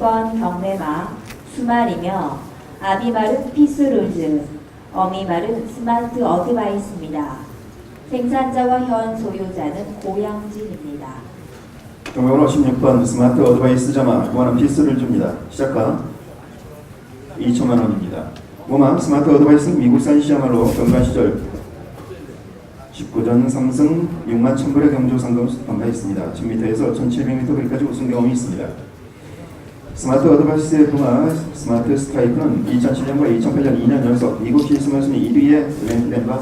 50번 경매마 수말이며 아비말은 피스루즈, 어미말은 스마트 어드바이스입니다. 생산자와 현 소유자는 고양진입니다. 경매번호 16번 스마트 어드바이스 자마 무한한 피스를 줍니다. 시작가 2천만 원입니다. 모마 스마트 어드바이스는 미국산 시야말로 경관 시절 19전 상승 6만 1000불의 경주 상금 판매했습니다. 1000m에서 1700m까지 우승 경험이 있습니다. 스마트 어드바이스의 부마 스마트 스트라이크는 2007년과 2008년 2년 연속 미국 시스템 순위 1위에 랭크된 바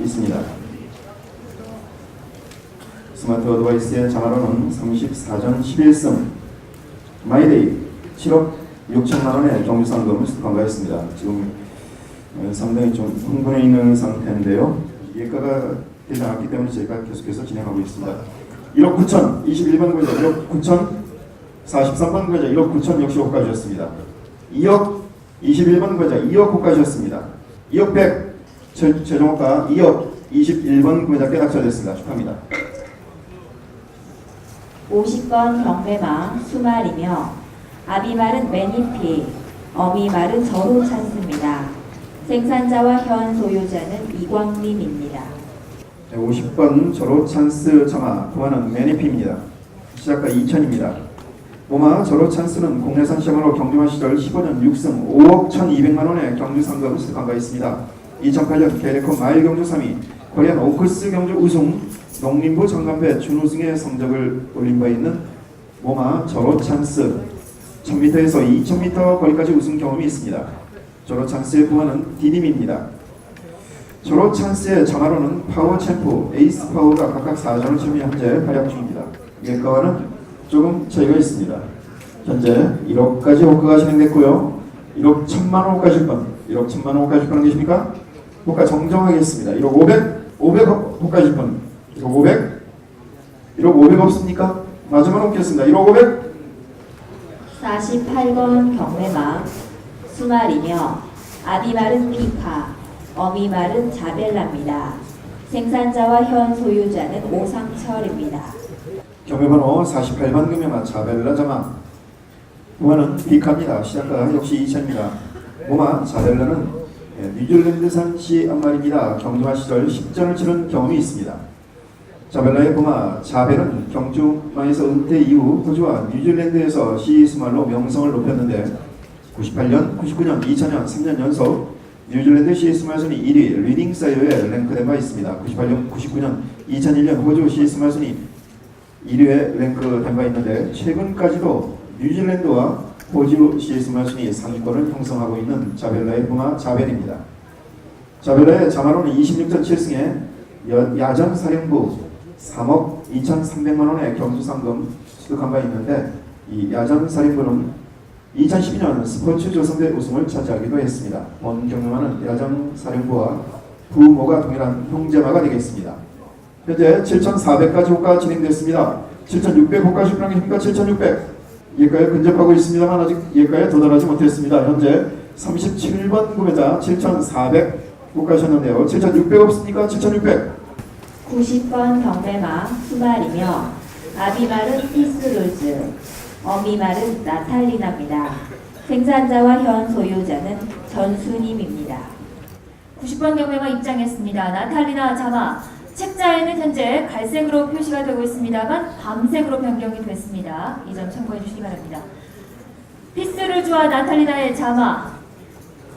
있습니다. 스마트 어드바이스의 자마로는 34전 11승 마이데이 7억 6천만 원의 경주 상금을 수강하였습니다. 지금 상당히 좀 흥분해 있는 상태인데요. 예가가 되지 않았기 때문에 저희가 계속해서 진행하고 있습니다. 1억 9천 21번 구자 1억 9천 43번 구자 1억 9천 역시 호가주셨습니다. 2억 21번 구자 2억 호가주셨습니다. 2억 100 최종 호가 2억 21번 구매자께 낙찰됐습니다. 축하합니다. 50번 경매마 수말이며 아비말은 매니피, 어미말은 저로 찬스입니다. 생산자와 현 소유자는 이광림입니다. 50번 저로 찬스 자마 부하는 매니피입니다. 시작가 2000입니다. 모마 저로 찬스는 국내산 시장으로 경주마 시절 15년 6승 5억 1200만 원의 경주 상금을 수상하고 있습니다. 2008년 캐리코 마일 경주 3위, 코리안 오크스 경주 우승, 농림부 장관배 준우승의 성적을 올린 바 있는 모마 저로 찬스 1000m에서 2000m 거리까지 우승 경험이 있습니다. 저로 찬스의 부하는 디님입니다. 저로 찬스의 자마로는 파워 챔프, 에이스 파워가 각각 4전을 치며 현재 활약 중입니다. 예가와는 조금 차이가 있습니다. 현재 1억까지 호가가 진행됐고요. 1억 1000만 원 호가실 분, 1억 1000만 원 호가실 분 계십니까? 호가 정정하겠습니다. 1억 500, 500 호가실 분, 1억 500, 1억 500 없습니까? 마지막 놓겠습니다. 1억 500. 48번 경매마 수말이며 아비말은 피카, 어미말은 자벨라입니다. 생산자와 현 소유자는 오상철입니다. 경매번호 48번 금매마 자벨라 자마 모마는 비카입니다. 시작가 역시 2000입니다. 모마 자벨라는 뉴질랜드산 시 암말입니다. 경주마 시절 10전을 치른 경험이 있습니다. 자벨라의 부마 자벨은 경주마에서 은퇴 이후 호주와 뉴질랜드에서 시스말로 명성을 높였는데 98년, 99년, 2000년 3년 연속 뉴질랜드 시스말 순위 1위 리딩 사이어에 랭크된 바 있습니다. 98년, 99년, 2001년 호주 시스말 순위 1위에 랭크된 바 있는데 최근까지도 뉴질랜드와 호주 시스말 순위 3위권을 형성하고 있는 자벨라의 부마 자벨입니다. 자벨라의 자마로는 26전 7승에 야전 사령부 3억 2,300만 원의 경주상금 수득한 바 있는데 이 야전 사령부는 2012년 스포츠 조선대 우승을 차지하기도 했습니다. 본 경매마는 야전 사령부와 부모가 동일한 형제마가 되겠습니다. 현재 7,400까지 호가 진행됐습니다. 7,600 호가 출항입니까? 7,600 예가에 근접하고 있습니다만 아직 예가에 도달하지 못했습니다. 현재 37번 구매자 7,400 호가셨는데요. 7,600 없습니까? 7,600 90번 경매마 수말이며 아비말은 피스루즈, 어미말은 나탈리나입니다. 생산자와 현 소유자는 전수님입니다. 90번 경매가 입장했습니다. 나탈리나 자마 책자에는 현재 갈색으로 표시가 되고 있습니다만 밤색으로 변경이 됐습니다. 이 점 참고해 주시기 바랍니다. 피스루즈와 나탈리나의 자마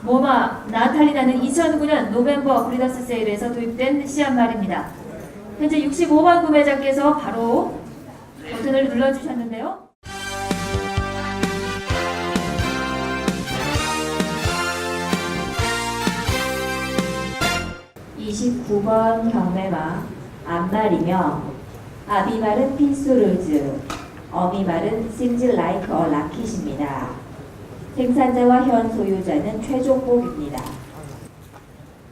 모마 나탈리나는 2009년 노벤버 브리더스 세일에서 도입된 시암말입니다. 현재 65번 구매자께서 바로 버튼을 눌러주셨는데요. 29번 경매마 암말이며 아비말은 피스루즈, 어미말은 Seems Like a Rocket입니다. 생산자와 현 소유자는 최종복입니다.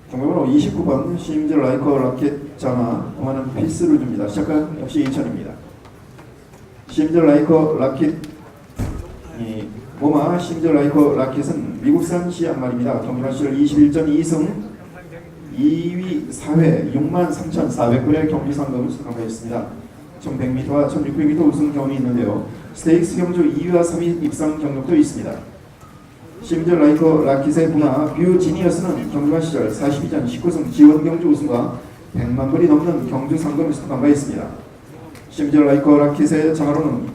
경매번호 29번 심즈 라이커 라켓 자마 공하는 필수를 줍니다. 시작가 역시 2000입니다. 심즈 라이커 라켓 모마 심즈 라이커 라켓은 미국산 시암말입니다. 경주마 시절 21전 2승 2위 4회 63,400불의 경주 상금을 수상하였습니다. 1100m와 1600m 우승 경험이 있는데요. 스테이크스 경주 2위와 3위 입상 경력도 있습니다. 시미즈 라이커 라킷의 부마 뷰 지니어스는 경주마 시절 42전 19승 지원 경주 우승과 100만 불이 넘는 경주 상금을 습득한 바 있습니다. 시미즈 라이커 라킷의 자마로는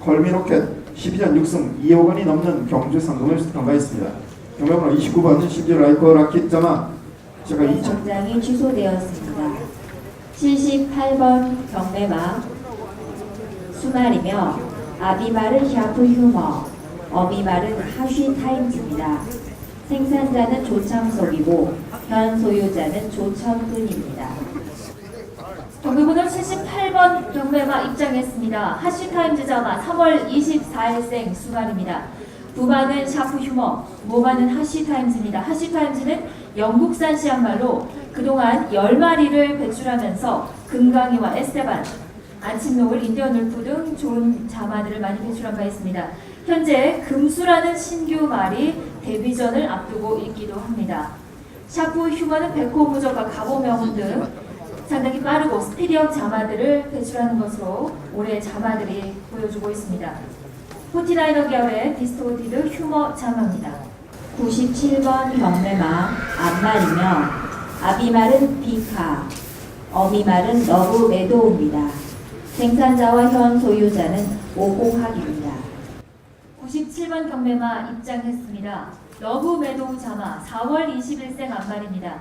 컬미 로켓 12전 6승 2억 원이 넘는 경주 상금을 습득한 바 있습니다. 경매번호 29번 시미즈 라이커 라킷 자마 제가 2000 경장이 취소되었습니다. 78번 경매마 수말이며 아비말은 샤프 휴머, 어미말은 하쉬 타임즈입니다. 생산자는 조창석이고 현 소유자는 조천근입니다. 경매번호 78번 경매마 입장했습니다. 하쉬타임즈 자마 3월 24일생 수말입니다. 부마는 샤프 휴머, 모마는 하쉬타임즈입니다. 하쉬타임즈는 영국산 씨앗말로 그동안 10마리를 배출하면서 금강이와 에스테반, 안침노을, 인디언 울프 등 좋은 자마들을 많이 배출한 바 있습니다. 현재 금수라는 신규 말이 데뷔전을 앞두고 있기도 합니다. 샤프 휴머는 백호 무적과 가보 명운 등 상당히 빠르고 스피디한 자마들을 배출하는 것으로 올해 자마들이 보여주고 있습니다. 포티나이너 계열의 디스토티드 휴머 자마입니다. 97번 경매마 앞말이며 아비말은 비카, 어미말은 러브 메도우입니다. 생산자와 현 소유자는 오공학입니다. 97번 경매마 입장했습니다. 러브 메도우 자마 4월 20일생 앞말입니다.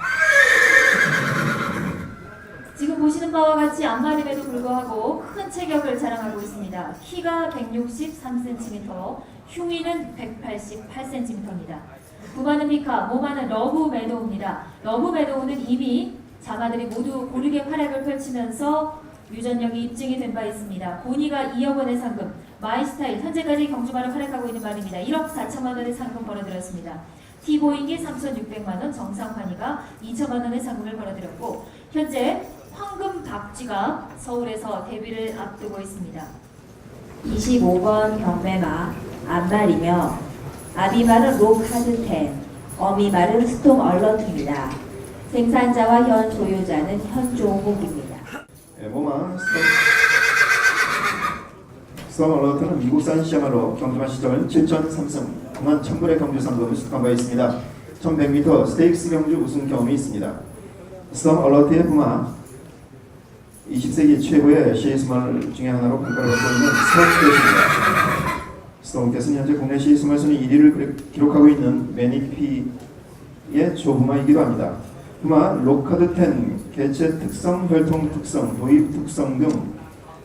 지금 보시는 바와 같이 앞말임에도 불구하고 큰 체격을 자랑하고 있습니다. 키가 163cm, 흉위는 188cm입니다. 부마는 비카, 모마는 러브 메도우입니다. 러브 메도우는 이미 자마들이 모두 고르게 활약을 펼치면서 유전력이 입증이 된 바 있습니다. 본이가 2억 원의 상금, 마이스타일 현재까지 경주마를 활약하고 있는 말입니다. 1억 4천만 원의 상금 벌어들였습니다. 티보잉이 3,600만 원, 정상환이가 2천만 원의 상금을 벌어들였고 현재 황금 박쥐가 서울에서 데뷔를 앞두고 있습니다. 25번 경매마 앞말이며 아비말은 록하드텐, 어미말은 스톰 얼러트입니다. 생산자와 현 소유자는 현종욱입니다. 모마 스톰 얼러트는 미국산 시야말로 경주마 시절 7전 3승 9만 1000불의 경주 상금을 습득한 바 있습니다. 1100m 스테이크스 경주 우승 경험이 있습니다. 스톰 얼러트의 부마 20세기 최고의 시스말 중에 하나로 평가를 받고 있는 스톰캐스입니다. 스톰캐스는 현재 국내 시스말 순위 1위를 기록하고 있는 매니피의 조부마이기도 합니다. 부마 로카드 10, 개체 특성, 혈통 특성, 도입 특성 등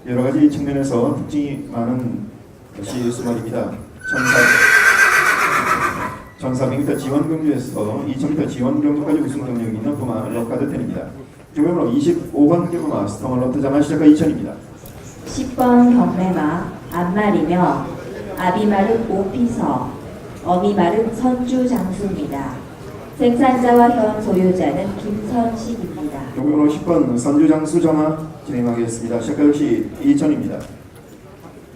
여러가지 측면에서 특징이 많은 것이 수말입니다. 1400m 지원 경주에서 2000m 지원 경주까지 우승 경력이 있는 부마 로카드 10입니다. 경매번호 25번 경매마 스톰 얼러트 자마 시작가 2000입니다. 10번 경매마 앞말이며 아비말은 오피서, 어미말은 선주장수입니다. 생산자와 현 소유자는 김선식입니다. 경매번호 10번 선주장수 자마 진행하겠습니다. 시작가 역시 2000입니다.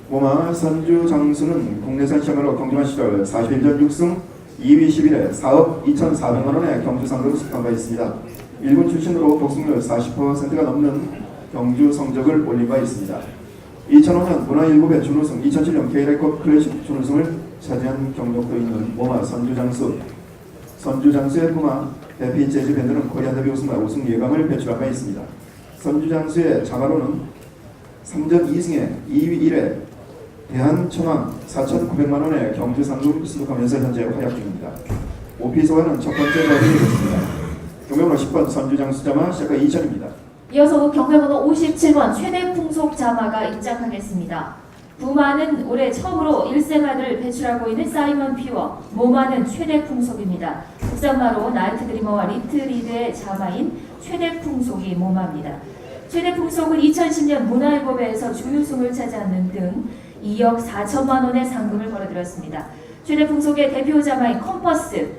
모마 선주장수는 국내산 시야말로 경주마 시절 41전 6승 2위 11회 4억 2,400만 원의 경주 상금을 습득한 바 있습니다. 1군 출신으로 독승률 40%가 넘는 경주 성적을 올린 바 있습니다. 2005년 문화일곱의 준우승, 2007년 K레이컵 클래식 준우승을 차지한 경력도 있는 모마 선주장수. 선주장수의 부마 대피 재즈 밴드는 코리안 데뷔 우승과 우승 예감을 배출한 바 있습니다. 선주장수의 자마로는 3전 2승에 2위 1회 대한천왕 4,900만 원의 경주 상금을 습득하면서 현재 활약 중입니다. 오피소와는 첫 번째 자리를 했습니다. 경매번호 10번 선주장수 자마 시작가 2000입니다. 이어서 경매번호 57번 최대 풍속 자마가 입장하겠습니다. 부마는 올해 처음으로 1세마를 배출하고 있는 사이먼 피워, 모마는 최대 풍속입니다. 국산마로 나이트 드리머와 리트리드의 자마인 최대 풍속이 모마입니다. 최대 풍속은 2010년 문화일보배에서 준우승을 차지하는 등 2억 4천만 원의 상금을 벌어들였습니다. 최대 풍속의 대표 자마인 컴퍼스,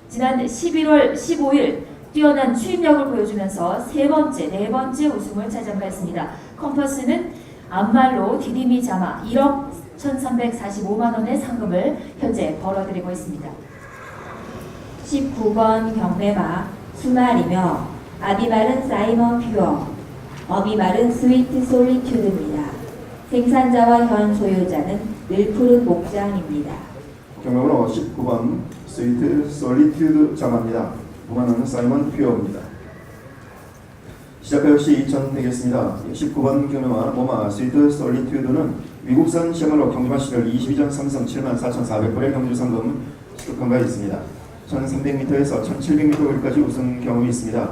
지난 11월 15일 뛰어난 추임력을 보여주면서 네 번째 우승을 차지한 바 있습니다. 컴퍼스는 앞말로 디디미 자마 1억 1,345만 원의 상금을 현재 벌어들이고 있습니다. 19번 경매마 수말이며 아비말은 사이먼 퓨어, 어미말은 스위트 솔리튜드입니다. 생산자와 현 소유자는 늘 푸른 목장입니다. 경매번호 19번 스위트 솔리튜드 자마입니다. 부마는 사이먼 퓨어입니다. 시작과 역시 2000 되겠습니다. 19번 경매와 모마 스위트 솔리튜드는 미국산 시야말로 경주마 시절 22전 삼성 74,400불의 경주 상금 취득한 바 있습니다. 1300m에서 1700m까지 우승 경험이 있습니다.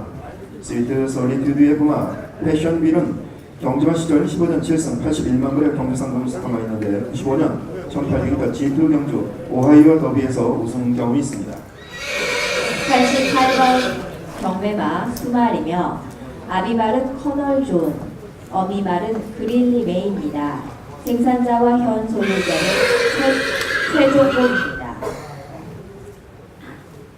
스위트 솔리튜드의 부마 패션빌은 경주마 시절 15전 7승 81만 불의 경주 상금을 수상한 바 있는데 95년 1800m G2 경주 오하이오 더비에서 우승 경험이 있습니다. 88번 경매마 수말이며 아비말은 커널 존, 어미말은 그릴리 메이입니다. 생산자와 현 소유자는 최종봉입니다.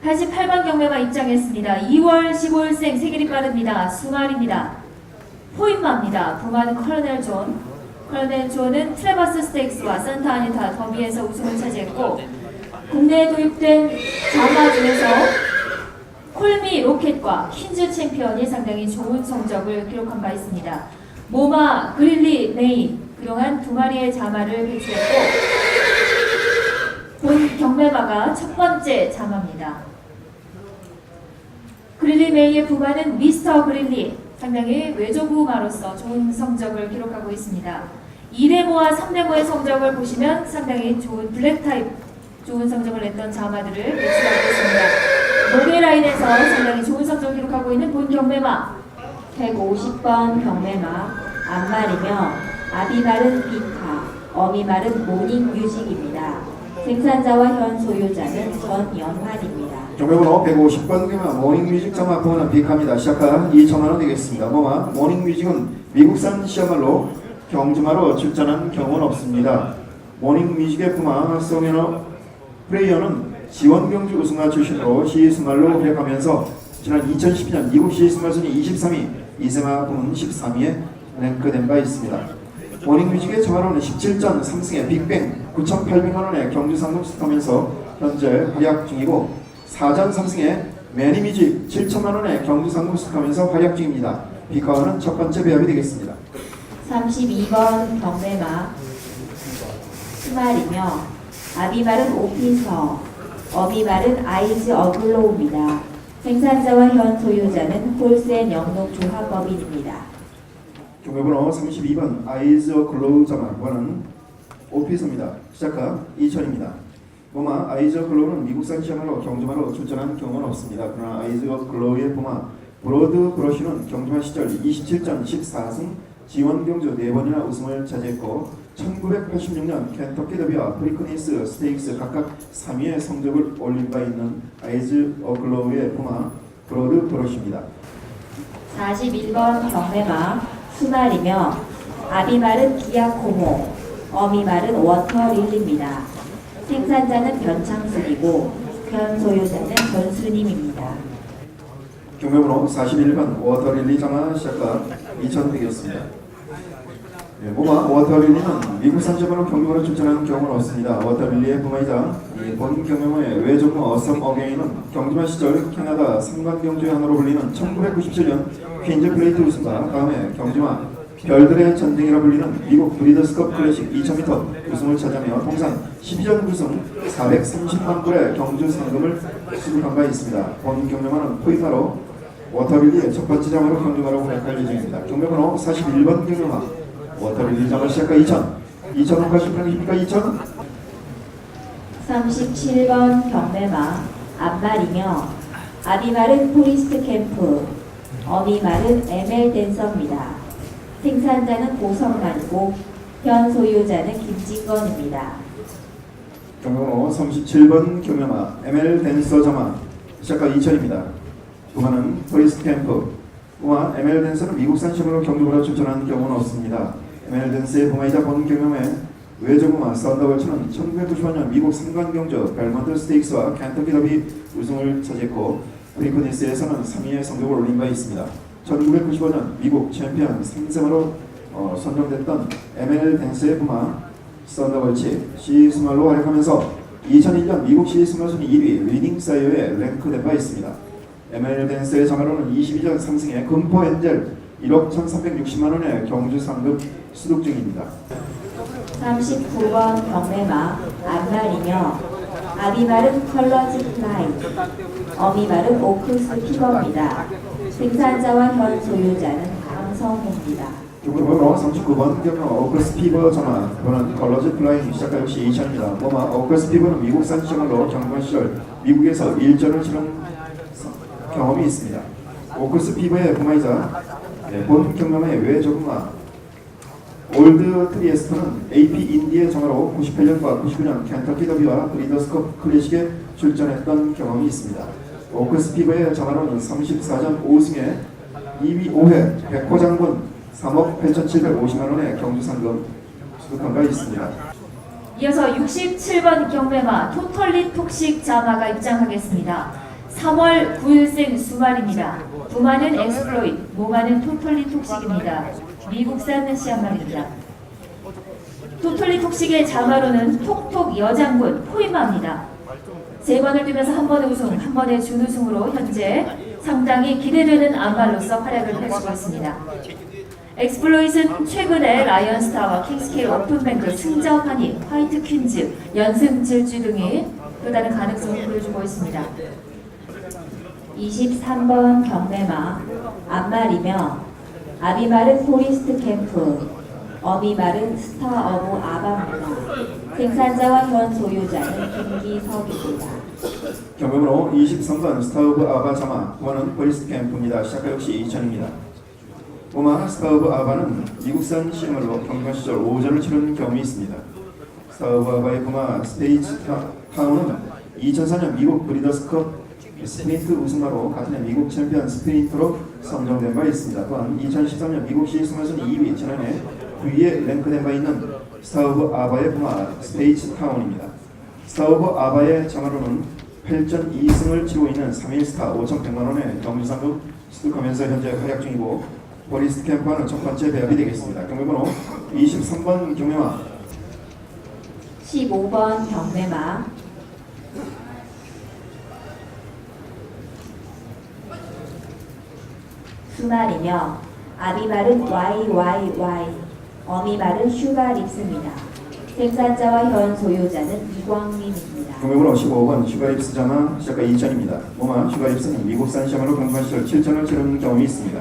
88번 경매가 입장했습니다. 2월 15일생 생일이 빠릅니다. 수말입니다. 포인마입니다. 부마는 컬러넬 존. 컬러넬 존은 트레버스 스테이크스와 산타 아니타 더비에서 우승을 차지했고 국내에 도입된 자마 중에서 콜미 로켓과 퀸즈 챔피언이 상당히 좋은 성적을 기록한 바 있습니다. 모마 그릴리 메인 그동안 두 마리의 자마를 배출했고 본 경매마가 첫 번째 자마입니다. 그릴리 메이의 부마는 미스터 그릴리 상당히 외조부마로서 좋은 성적을 기록하고 있습니다. 2레모와 3레모의 성적을 보시면 상당히 좋은 블랙 타입 좋은 성적을 냈던 자마들을 배출하고 있습니다. 목의 라인에서 상당히 좋은 성적을 기록하고 있는 본 경매마 150번 경매마 앞말이며 아비말은 비카, 어미말은 모닝 뮤직입니다. 생산자와 현 소유자는 전연환입니다. 경매번호 150번 경매 모닝뮤직 자마 부마는 비카입니다. 시작가 2천만원 되겠습니다. 모마 모닝뮤직은 미국산 시야말로 경주마로 출전한 경우는 없습니다. 모닝뮤직의 부마 소메너 프레이어는 지원경주 우승화 출신으로 시스말로 활약하면서 지난 2012년 미국 시스말 순위 23위, 이세마 부문 13위에 랭크된 바 있습니다. 모닝뮤직의 자마로는 17전 3승에 빅뱅 9,800만원의 경주 상금 수상하면서 현재 활약 중이고 4전 3승에 매니뮤직 7천만원의 경주 상금 수상하면서 활약 중입니다. 비카와는 첫 번째 배합이 되겠습니다. 32번 경매마 스말이며 아비말은 오피서, 어미말은 아이즈 어글로우입니다. 생산자와 현 소유자는 홀센 영농조합법인입니다. 경매번호 32번 아이즈 글로우 자마과는 오피서입니다. 시작가 2000입니다. 보마 아이즈 글로우는 미국산 시야말로 경주마로 출전한 경우는 없습니다. 그러나 아이즈 글로우의 보마 브로드 브러쉬는 경주마 시절 27전 14승 지원 경주 4번이나 우승을 차지했고 1986년 켄터키 더비와 프리크니스 스테이크스 각각 3위의 성적을 올린 바 있는 아이즈 어글로우의 부마 브로드 브러쉬입니다. 41번 경매마 수말이며 아비말은 기아코모, 어미말은 워터릴리입니다. 생산자는 변창순이고 현 소유자는 전수님입니다. 경매번호 41번 워터릴리 자마 시작가 2000되겠습니다. 모마 워터릴리는 미국산 자마로 경주마로 출전하는 경우는 없습니다. 워터릴리의 부마이자 본 경매모의 외조부 어썸 어게인은 경주마 시절 캐나다 상관경주의 하나로 불리는 1997년 퀸즈 플레이트 우승과 다음에 경주마 별들의 전쟁이라 불리는 미국 브리더스컵 클래식 2000m 우승을 차지하며 통산 12전 우승 430만 불의 경주 상금을 수록한 바 있습니다. 본 경매마는 포이마로 워터릴리의 첫 번째 자마로 경주마로 활약할 예정입니다. 경매번호 41번 경매마 워터릴리 자마 시작가 2000원까지 평입니까 2000? 37번 경매마 앞말이며 아비말은 포리스트 캠프, 어미말은 ML 댄서입니다. 생산자는 보성만이고 현 소유자는 김진건입니다. 경매번호 37번 경매마 ML 댄서 자마 시작가 2000입니다. 부마는 포리스트 캠프 부마 ML 댄서는 미국산 시험으로 경주마로 출전하는 경우는 없습니다. ML 댄스의 부마이자 본 경매의 외조부마 썬더볼츠는 1995년 미국 상관경주 벨몬트 스테이크스와 켄터키 더비 우승을 차지했고 프리크니스에서는 3위의 성적을 올린 바 있습니다. 1995년 미국 챔피언 3세마로 선정됐던 ML 댄스의 부마 썬더볼츠 시스말로 활약하면서 2001년 미국 시스말 순위 1위 위닝 사이어에 랭크된 바 있습니다. ML 댄스의 자마로는 22전 3승에 금포 엔젤 1억 1,360만 원의 경주 상금 수득 중입니다. 39번 경매마 안말이며 아비말은 컬러지 플라이, 어미말은 오크스 피버입니다. 생산자와 현 소유자는 강성호입니다. 경매번호 39번 경로 오크스 피버 전화 번호는 컬러지 플라잉 시작과 역시 2차입니다. 모마 오크스 피버는 미국산 시장으로 경관 시절 미국에서 일전을 치른 경험이 있습니다. 오크스 피버의 부마이자 본 경매마의 외조부마 올드 트리에스트는 AP 인디의 정화로 98년과 99년 켄터키 더비와 브리더스컵 클래식에 출전했던 경험이 있습니다. 오크스 피버의 정화로는 34전 5승에 2위 5회 백호장군 3억 8,750만 원의 경주 상금 수득한 바 있습니다. 이어서 67번 경매마 토털리 톡식 자마가 입장하겠습니다. 3월 9일생 수말입니다. 부마는 엑스플로이트, 모마는 토털리 톡식입니다. 미국산 시한말입니다. 토털리 톡식의 자마로는 톡톡 여장군 포이마입니다. 3번을 뛰면서 한 번의 우승, 한 번의 준우승으로 현재 상당히 기대되는 안발로서 활약을 펼치고 있습니다. 엑스플로잇은 최근에 라이언스타와 킹스케일 오픈뱅크, 승자환희, 화이트 퀸즈, 연승 질주 등이 또 다른 가능성을 보여주고 있습니다. 23번 경매마 안말이며 아비말은 포리스트 캠프, 어미말은 스타 오브 아바입니다. 생산자와 현 소유자는 김기석입니다. 경매번호 23번 스타 오브 아바 자마 부마는 버리스트 캠프입니다. 시작과 역시 2000입니다. 부마 스타 오브 아바는 미국산 시물로 경관 시절 5전을 치른 경험이 있습니다. 스타 오브 아바의 부마 스페이스 타운은 2004년 미국 브리더스컵 스프린트 우승마로 같은 해 미국 챔피언 스프린터로 선정된 바 있습니다. 또한 2013년 미국 시승마선 2위, 지난해 9위에 랭크된 바 있는 스타 오브 아바의 부마 스페이스 타운입니다. 스타 오브 아바의 자마로는 8전 2승을 치고 있는 3일 스타 5,100만 원의 경주 상금 수득하면서 현재 활약 중이고 버리스트 캠프와는 첫 번째 배합이 되겠습니다. 경매번호 23번 경매마 15번 경매마 수말이며 아비말은 YYY, 어미말은 슈가립스입니다. 생산자와 현 소유자는 이광민입니다. 경매번호 15번 슈가립스 자마 시작과 2000입니다. 모마 슈가립스는 미국산 샤마로 경관 시절 7전을 치른 경험이 있습니다.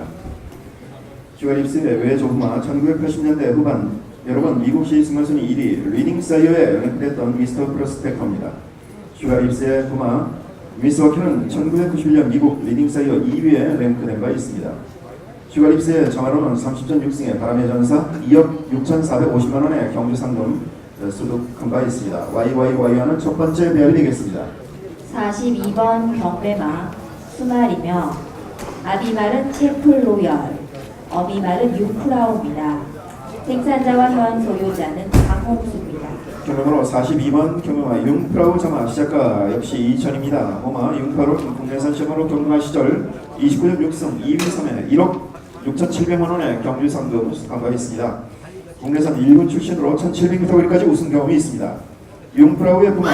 슈가립스의 외조부마 1980년대 후반 여러 번 미국 시승마순위 1위 리딩 사이어에 랭크됐던 미스터 프로스펙터입니다. 슈가립스의 부마 미스워키는 1991년 미국 리딩 사이어 2위에 랭크된 바 있습니다. 슈가립스의 정화로는 30전 6승에 바람의 전사 2억 6,450만 원의 경주 상금 수득한 바 있습니다. YYY와는 첫 번째 배합이 되겠습니다. 42번 경매마 수말이며 아비말은 채플로열, 어미말은 융프라우입니다. 생산자와 현 소유자는 강홍수입니다. 경매번호 42번 경매마 융프라우 자마 시작과 역시 2000입니다. 모마 융프라우는 국내산 시험으로 경마 시절 29년 6승 2위 3회 1억 6,700만 원의 경주 상금 수득한 바 있습니다. 국내산 1군 출신으로 1,700m 거리까지 우승 경험이 있습니다. 융프라우의 부마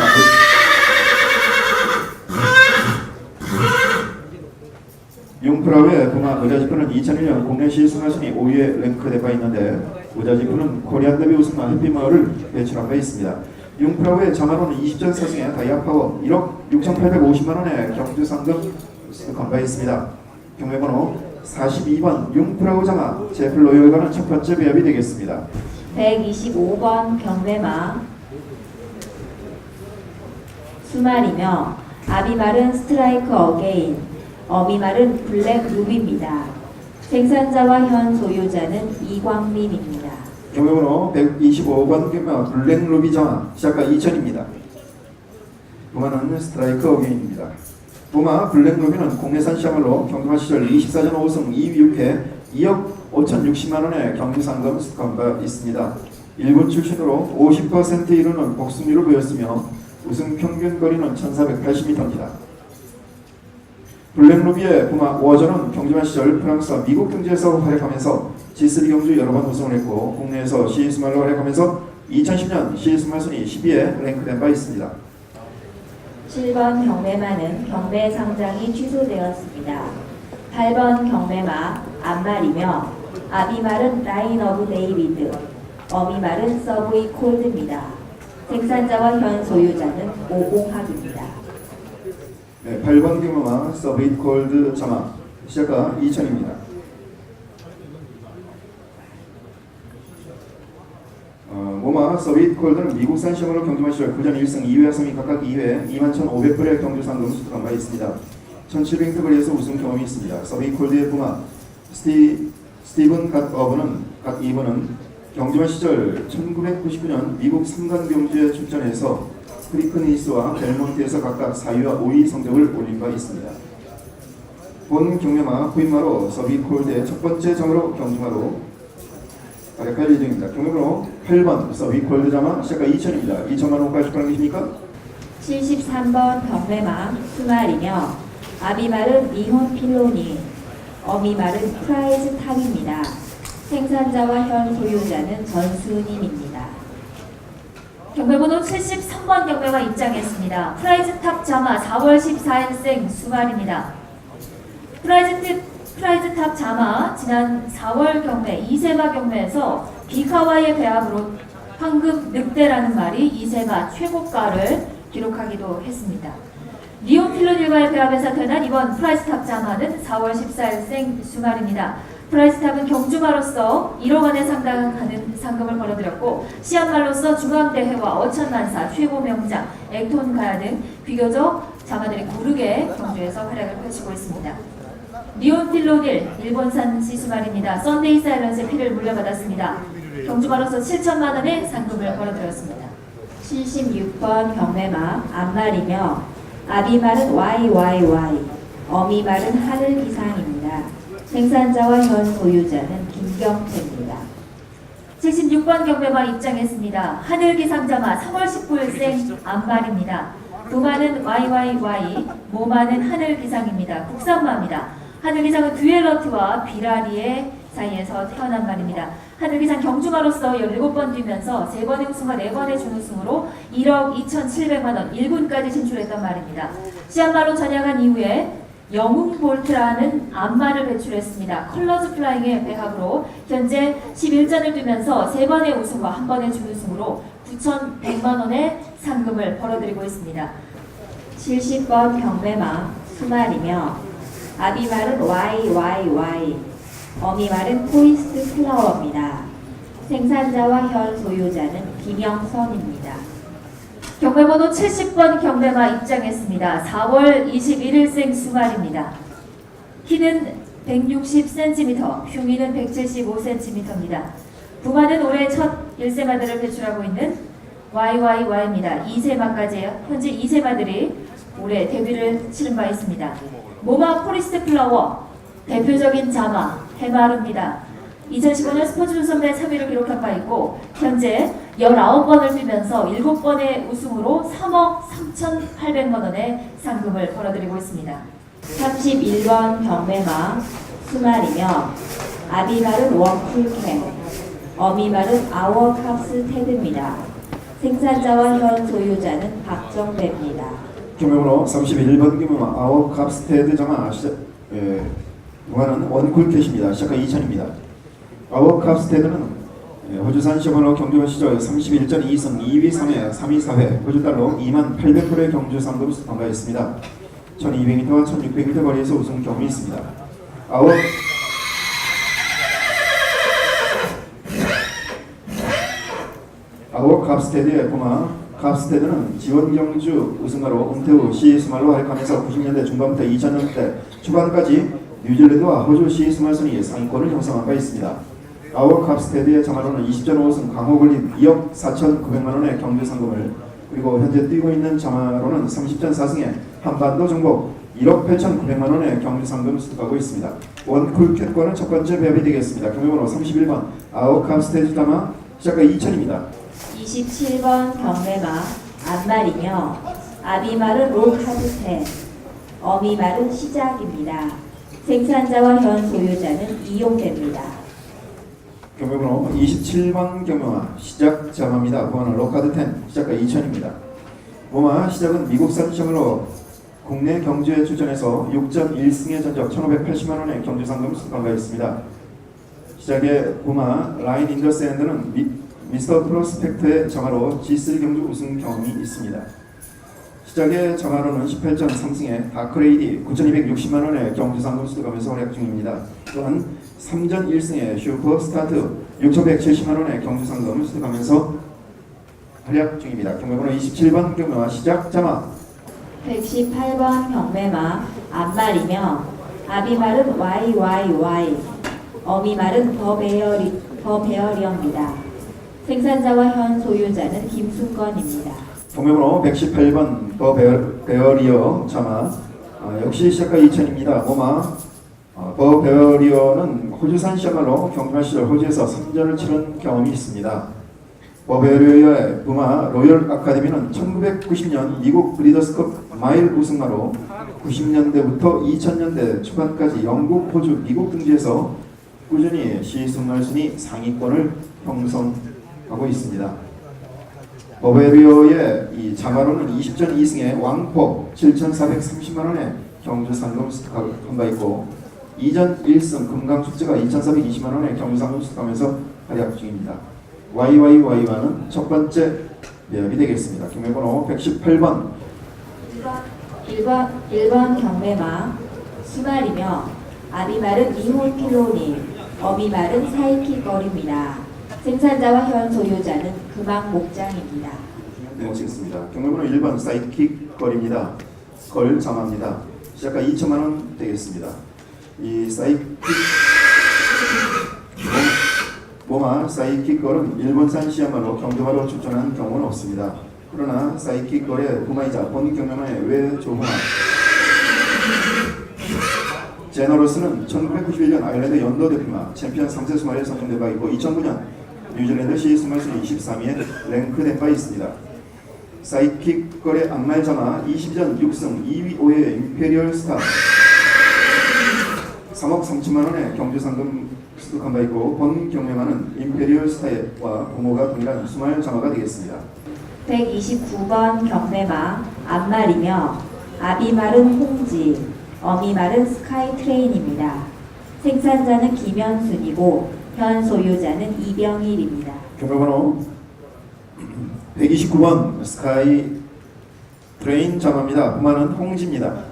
융프라우의 부마 의자지프는 2001년 국내 시승하순위 5위에 랭크된 바 있는데 의자지프는 코리안 더비 우승과 해피마을을 배출한 바 있습니다. 융프라우의 자마로는 20전 4승에 다이아파워 1억 6,850만 원의 경주 상금 수득한 바 있습니다. 경매번호 42번 융프라우 자마 제플로열과는 첫 번째 배합이 되겠습니다. 125번 경매마 수말이며 아비말은 스트라이크 어게인, 어미말은 블랙 루비입니다. 생산자와 현 소유자는 이광민입니다. 경매번호 125번 경매 블랙 루비 자마 시작과 2000입니다. 부마는 스트라이크 어게인입니다. 부마 블랙 루비는 국내산 시험으로 경주마 시절 24전 5승 2위 6회 2억 5,060만 원의 경주 상금 수득한 바 있습니다. 일본 출신으로 50% 이루는 복승률을 보였으며 우승 평균 거리는 1,480m입니다. 블랙 루비의 부마 워저는 경주마 시절 프랑스와 미국 경주에서 활약하면서 G3 경주 여러 번 우승을 했고 국내에서 시스말로 활약하면서 2010년 시스말 순위 10위에 랭크된 바 있습니다. 7번 경매마는 경매 상장이 취소되었습니다. 8번 경매마 안말이며 아비말은 라인 오브 데이비드, 어미말은 서브웨이 콜드입니다. 생산자와 현 소유자는 오공학입니다. 네, 8번 경매와 서브잇 콜드 자막 시작가 2000입니다. 모마 서브잇 콜드는 미국산 시험으로 경주마 시절 구전 1승 2회와 3위 각각 2회 21,500불의 경주 상금을 수득한 바 있습니다. 1700m 거리에서 우승 경험이 있습니다. 서브잇 콜드의 부마 스티븐 갓 이브는 경주마 시절 1999년 미국 3강 경주에 출전해서 프리크니스와 벨몬트에서 각각 4위와 5위 성적을 올린 바 있습니다. 본 경매마 후임마로 서브잇 콜드의 첫 번째 점으로 경주마로 활약할 예정입니다. 경매번호 8번 서브잇 콜드 자마 시작가 2000입니다. 2천만 원까지 출하는 계십니까? 73번 경매마 수말이며 아비말은 니혼 필로니, 어미말은 프라이즈 탑입니다. 생산자와 현 소유자는 전수님입니다. 경매번호 73번 경매가 입장했습니다. 프라이즈 탑 자마 4월 14일생 수말입니다. 프라이즈 탑 자마 지난 4월 경매 이세마 경매에서 비카와의 배합으로 황금 늑대라는 말이 이세마 최고가를 기록하기도 했습니다. 니온 필로닐과의 배합에서 태어난 이번 프라이즈 탑 자마는 4월 14일생 수말입니다. 프라이즈 탑은 경주마로서 1억 원에 상당하는 상금을 벌어들였고 시합말로서 중앙대회와 어천만사, 최고명장, 액톤 가야 등 비교적 자마들이 고르게 경주에서 활약을 펼치고 있습니다. 니온 필로닐 일본산 시수말입니다. 썬데이 사일런스의 피를 물려받았습니다. 경주마로서 7천만 원의 상금을 벌어들였습니다. 76번 경매마 암말이며 아비말은 YYY, 어미말은 하늘기상입니다. 생산자와 현 소유자는 김경태입니다. 76번 경매마 입장했습니다. 하늘기상자마 3월 19일생 암말입니다. 부마는 YYY, 모마는 하늘기상입니다. 국산마입니다. 하늘기상은 듀엘러트와 비라리의 사이에서 태어난 말입니다. 하늘기상 경주마로서 17번 뛰면서 3번의 우승과 4번의 준우승으로 1억 2,700만 원 1군까지 진출했던 말입니다. 시합말로 전향한 이후에 영웅볼트라는 암말을 배출했습니다. 컬러즈 플라잉의 배합으로 현재 11전을 뛰면서 3번의 우승과 1번의 준우승으로 9,100만 원의 상금을 벌어들이고 있습니다. 70번 경매마 수말이며 아비말은 YYY, 어미말은 포이스트 플라워입니다. 생산자와 현 소유자는 김영선입니다. 경매번호 70번 경매마 입장했습니다. 4월 21일생 수말입니다. 키는 160cm, 흉위는 175cm입니다. 부마는 올해 첫 1세마들을 배출하고 있는 YYY입니다. 2세마까지예요. 현재 2세마들이 올해 데뷔를 치른 바 있습니다. 모마 포리스트 플라워, 대표적인 자마, 해마루입니다. 2015년 스포츠조선배 3위를 기록한 바 있고 현재 19번을 뛰면서 7번의 우승으로 3억 3,800만 원의 상금을 벌어들이고 있습니다. 31번 경매마 수말이며 아비말은 원풀캠, 어미말은 아워캅스 테드입니다. 생산자와 현 소유자는 박정배입니다. 경매번호 31번 경매마 아워캅스테드 자마 무한은 원쿨캣입니다. 시작가 2000입니다. 아워캅스테드는 호주산 시험으로 경주마 시절 31전 2승 2위 3회 3위 4회 호주달러 28,000불의 경주 상금을 수상한 바 있습니다. 1200m와 1600m 거리에서 우승 경험이 있습니다. 아워캅스테드의 부마 캅스테드는 지원경주 우승가로 은퇴 후 시스말로 활약하면서 90년대 중반부터 2000년대 초반까지 뉴질랜드와 호주 시스말선이 상위권을 형성한 바 있습니다. 아워캅스테드의 자마로는 20전 5승 강호 걸린 2억 4,900만 원의 경주 상금을 그리고 현재 뛰고 있는 자마로는 30전 4승에 한반도 정복 1억 8,900만 원의 경주 상금을 수득하고 있습니다. 원쿨캣과는 첫 번째 배합이 되겠습니다. 경매번호 31번 아워캅스테드 자마 시작가 2000입니다. 27번 경매마 암말이며 아비말은 록하드텐, 어미말은 시작입니다. 생산자와 현 소유자는 이용됩니다. 경매번호 27번 경매마 시작 자마입니다. 번호는 로카드 10 시작가 2000입니다. 모마 시작은 미국산 시험으로 국내 경주에 출전해서 6전 1승의 전적 1,580만 원의 경주 상금을 수상한 바 있습니다. 시작의 부마 라인 인더 샌드는 미스터 프로스펙트의 자마로 G3 경주 우승 경험이 있습니다. 시작의 자마로는 18전 3승에 다크레이디 9,260만원의 경주 상금 수득하면서 활약 중입니다. 또한 3전 1승에 슈퍼스타트 6,170만원의 경주 상금을 수득하면서 활약 중입니다. 경매번호 27번 경매와 시작 자마 118번 경매마 앞말이며 아비말은 YYY 어미말은 더베어리어입니다. 생산자와 현 소유자는 김순건입니다. 경매번호 118번 더 베어리어 자마 역시 시작가 2000입니다. 모마 더 베어리어는 호주산 시야말로 경주말 시절 호주에서 3전을 치른 경험이 있습니다. 더 베어리어의 부마 로열 아카데미는 1990년 미국 브리더스컵 마일 우승마로 90년대부터 2000년대 초반까지 영국, 호주, 미국 등지에서 꾸준히 시승말 순위 상위권을 형성하고 있습니다. 버베리어의 이 자마로는 20전 2승에 왕포 7,430만원의 경주 상금 수득한 바 있고 2전 1승 금강축제가 2,420만원의 경주 상금 수득하면서 활약 중입니다. YYY와는 첫 번째 매업이 되겠습니다. 경매번호 118번 1번 경매마 수말이며 아비말은 이홀킬로니 어미말은 사이키거리입니다. 생산자와 현 소유자는 금왕 목장입니다. 네, 마치겠습니다. 경매번호 1번 사이킥 거리입니다. 걸 자마입니다. 시작가 2천만원 되겠습니다. 이 사이킥 모마 사이킥 걸은 일본산 시야말로 경주마로 출전한 경우는 없습니다. 그러나 사이킥 걸의 부마이자 본 경매만의 외조부마 제너러스는 1991년 아일랜드 연도 대표마 챔피언 3세 수마리에 선정된 바 있고 2009년 뉴질랜드 시 수말 순위 23위에 랭크된 바 있습니다. 사이킥 걸의 악말 자마 20전 6승 2위 5회 임페리얼 스타 3억 3천만원의 경주 상금 수득한 바 있고 본 경매만은 임페리얼 스타와 부모가 동일한 수말 자마가 되겠습니다. 129번 경매마 앞말이며 아비말은 홍지 어미말은 스카이트레인입니다. 생산자는 김현순이고 현 소유자는 이병일입니다. 경매번호 129번 스카이 트레인 자마입니다. 부마는 홍지입니다.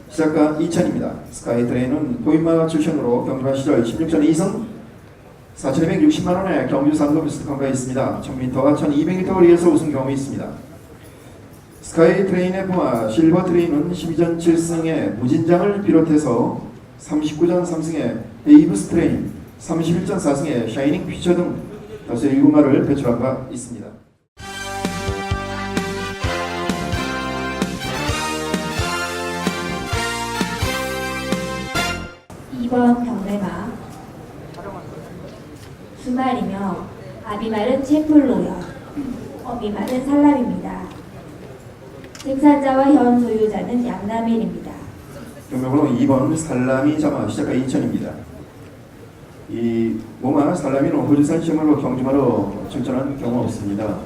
시작가 2000입니다. 스카이 트레인은 도입마 출신으로 경주마 시절 16전 2승 4,260만원의 경주 상금을 수득한 바 있습니다. 1000m와 1200m 거리에서 우승 경험이 있습니다. 스카이 트레인의 부마 실버 트레인은 12전 7승에 무진장을 비롯해서 39전 3승에 데이브스 트레인 31전 4승에 샤이닝 피처 등 다수 7마를 배출한 바 있습니다. 이번 경매마 수말이며 아비말은 채플로여 어미말은 살람입니다. 생산자와 현 소유자는 양남일입니다. 경매번호 2번 살라미 자마 시작가 2000입니다. 이 모마 살라미는 호주산 시험으로 경주마로 출전한 경우 없습니다.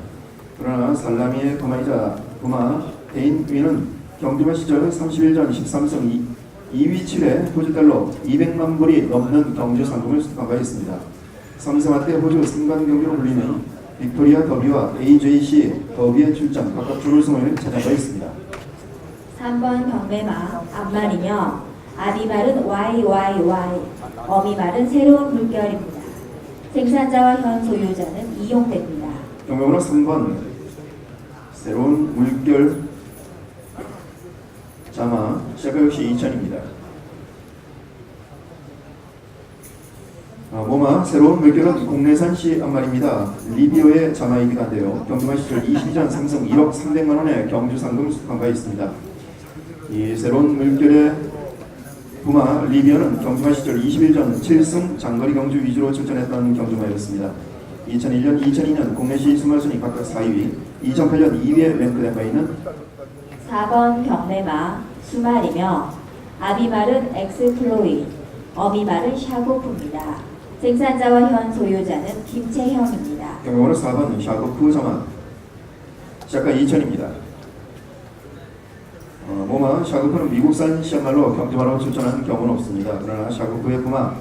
그러나 살라미의 부마이자 부마 대인위는 경주마 시절 31전 13승 2위 7회 호주달러 200만 불이 넘는 경주 상금을 수득한 바 있습니다. 3승화 때 호주 3관 경주로 불리는 빅토리아 더비와 AJC 더비의 출전 각각 준우승을 차지한 바 있습니다. 3번 경매마 앞말이며 아비말은 YYY 어미말은 새로운 물결입니다. 생산자와 현 소유자는 이용대입니다. 경매번호 3번 새로운 물결 자마 시작가 역시 2000입니다. 모마 새로운 물결은 국내산 시 앞말입니다. 리비오의 자마이기도 한데요. 경주마 시절 22전 3승 1억 300만원의 경주 상금 수득한 바 있습니다. 이 새로운 물결의 부마 리비오는 경주마 시절 21전 7승 장거리 경주 위주로 출전했던 경주마였습니다. 2001년, 2002년 국내 시 수말 순위 각각 4위, 2008년 2위에 랭크된 바 있는 4번 경매마 수말이며 아비말은 엑스플로이 어미말은 샤고프입니다. 생산자와 현 소유자는 김채형입니다. 경매번호 4번 샤고프 자마 시작가 2000입니다. 모마 샤고프는 미국산 시합말로 경주마로 출전한 경우는 없습니다. 그러나 샤고프의 부마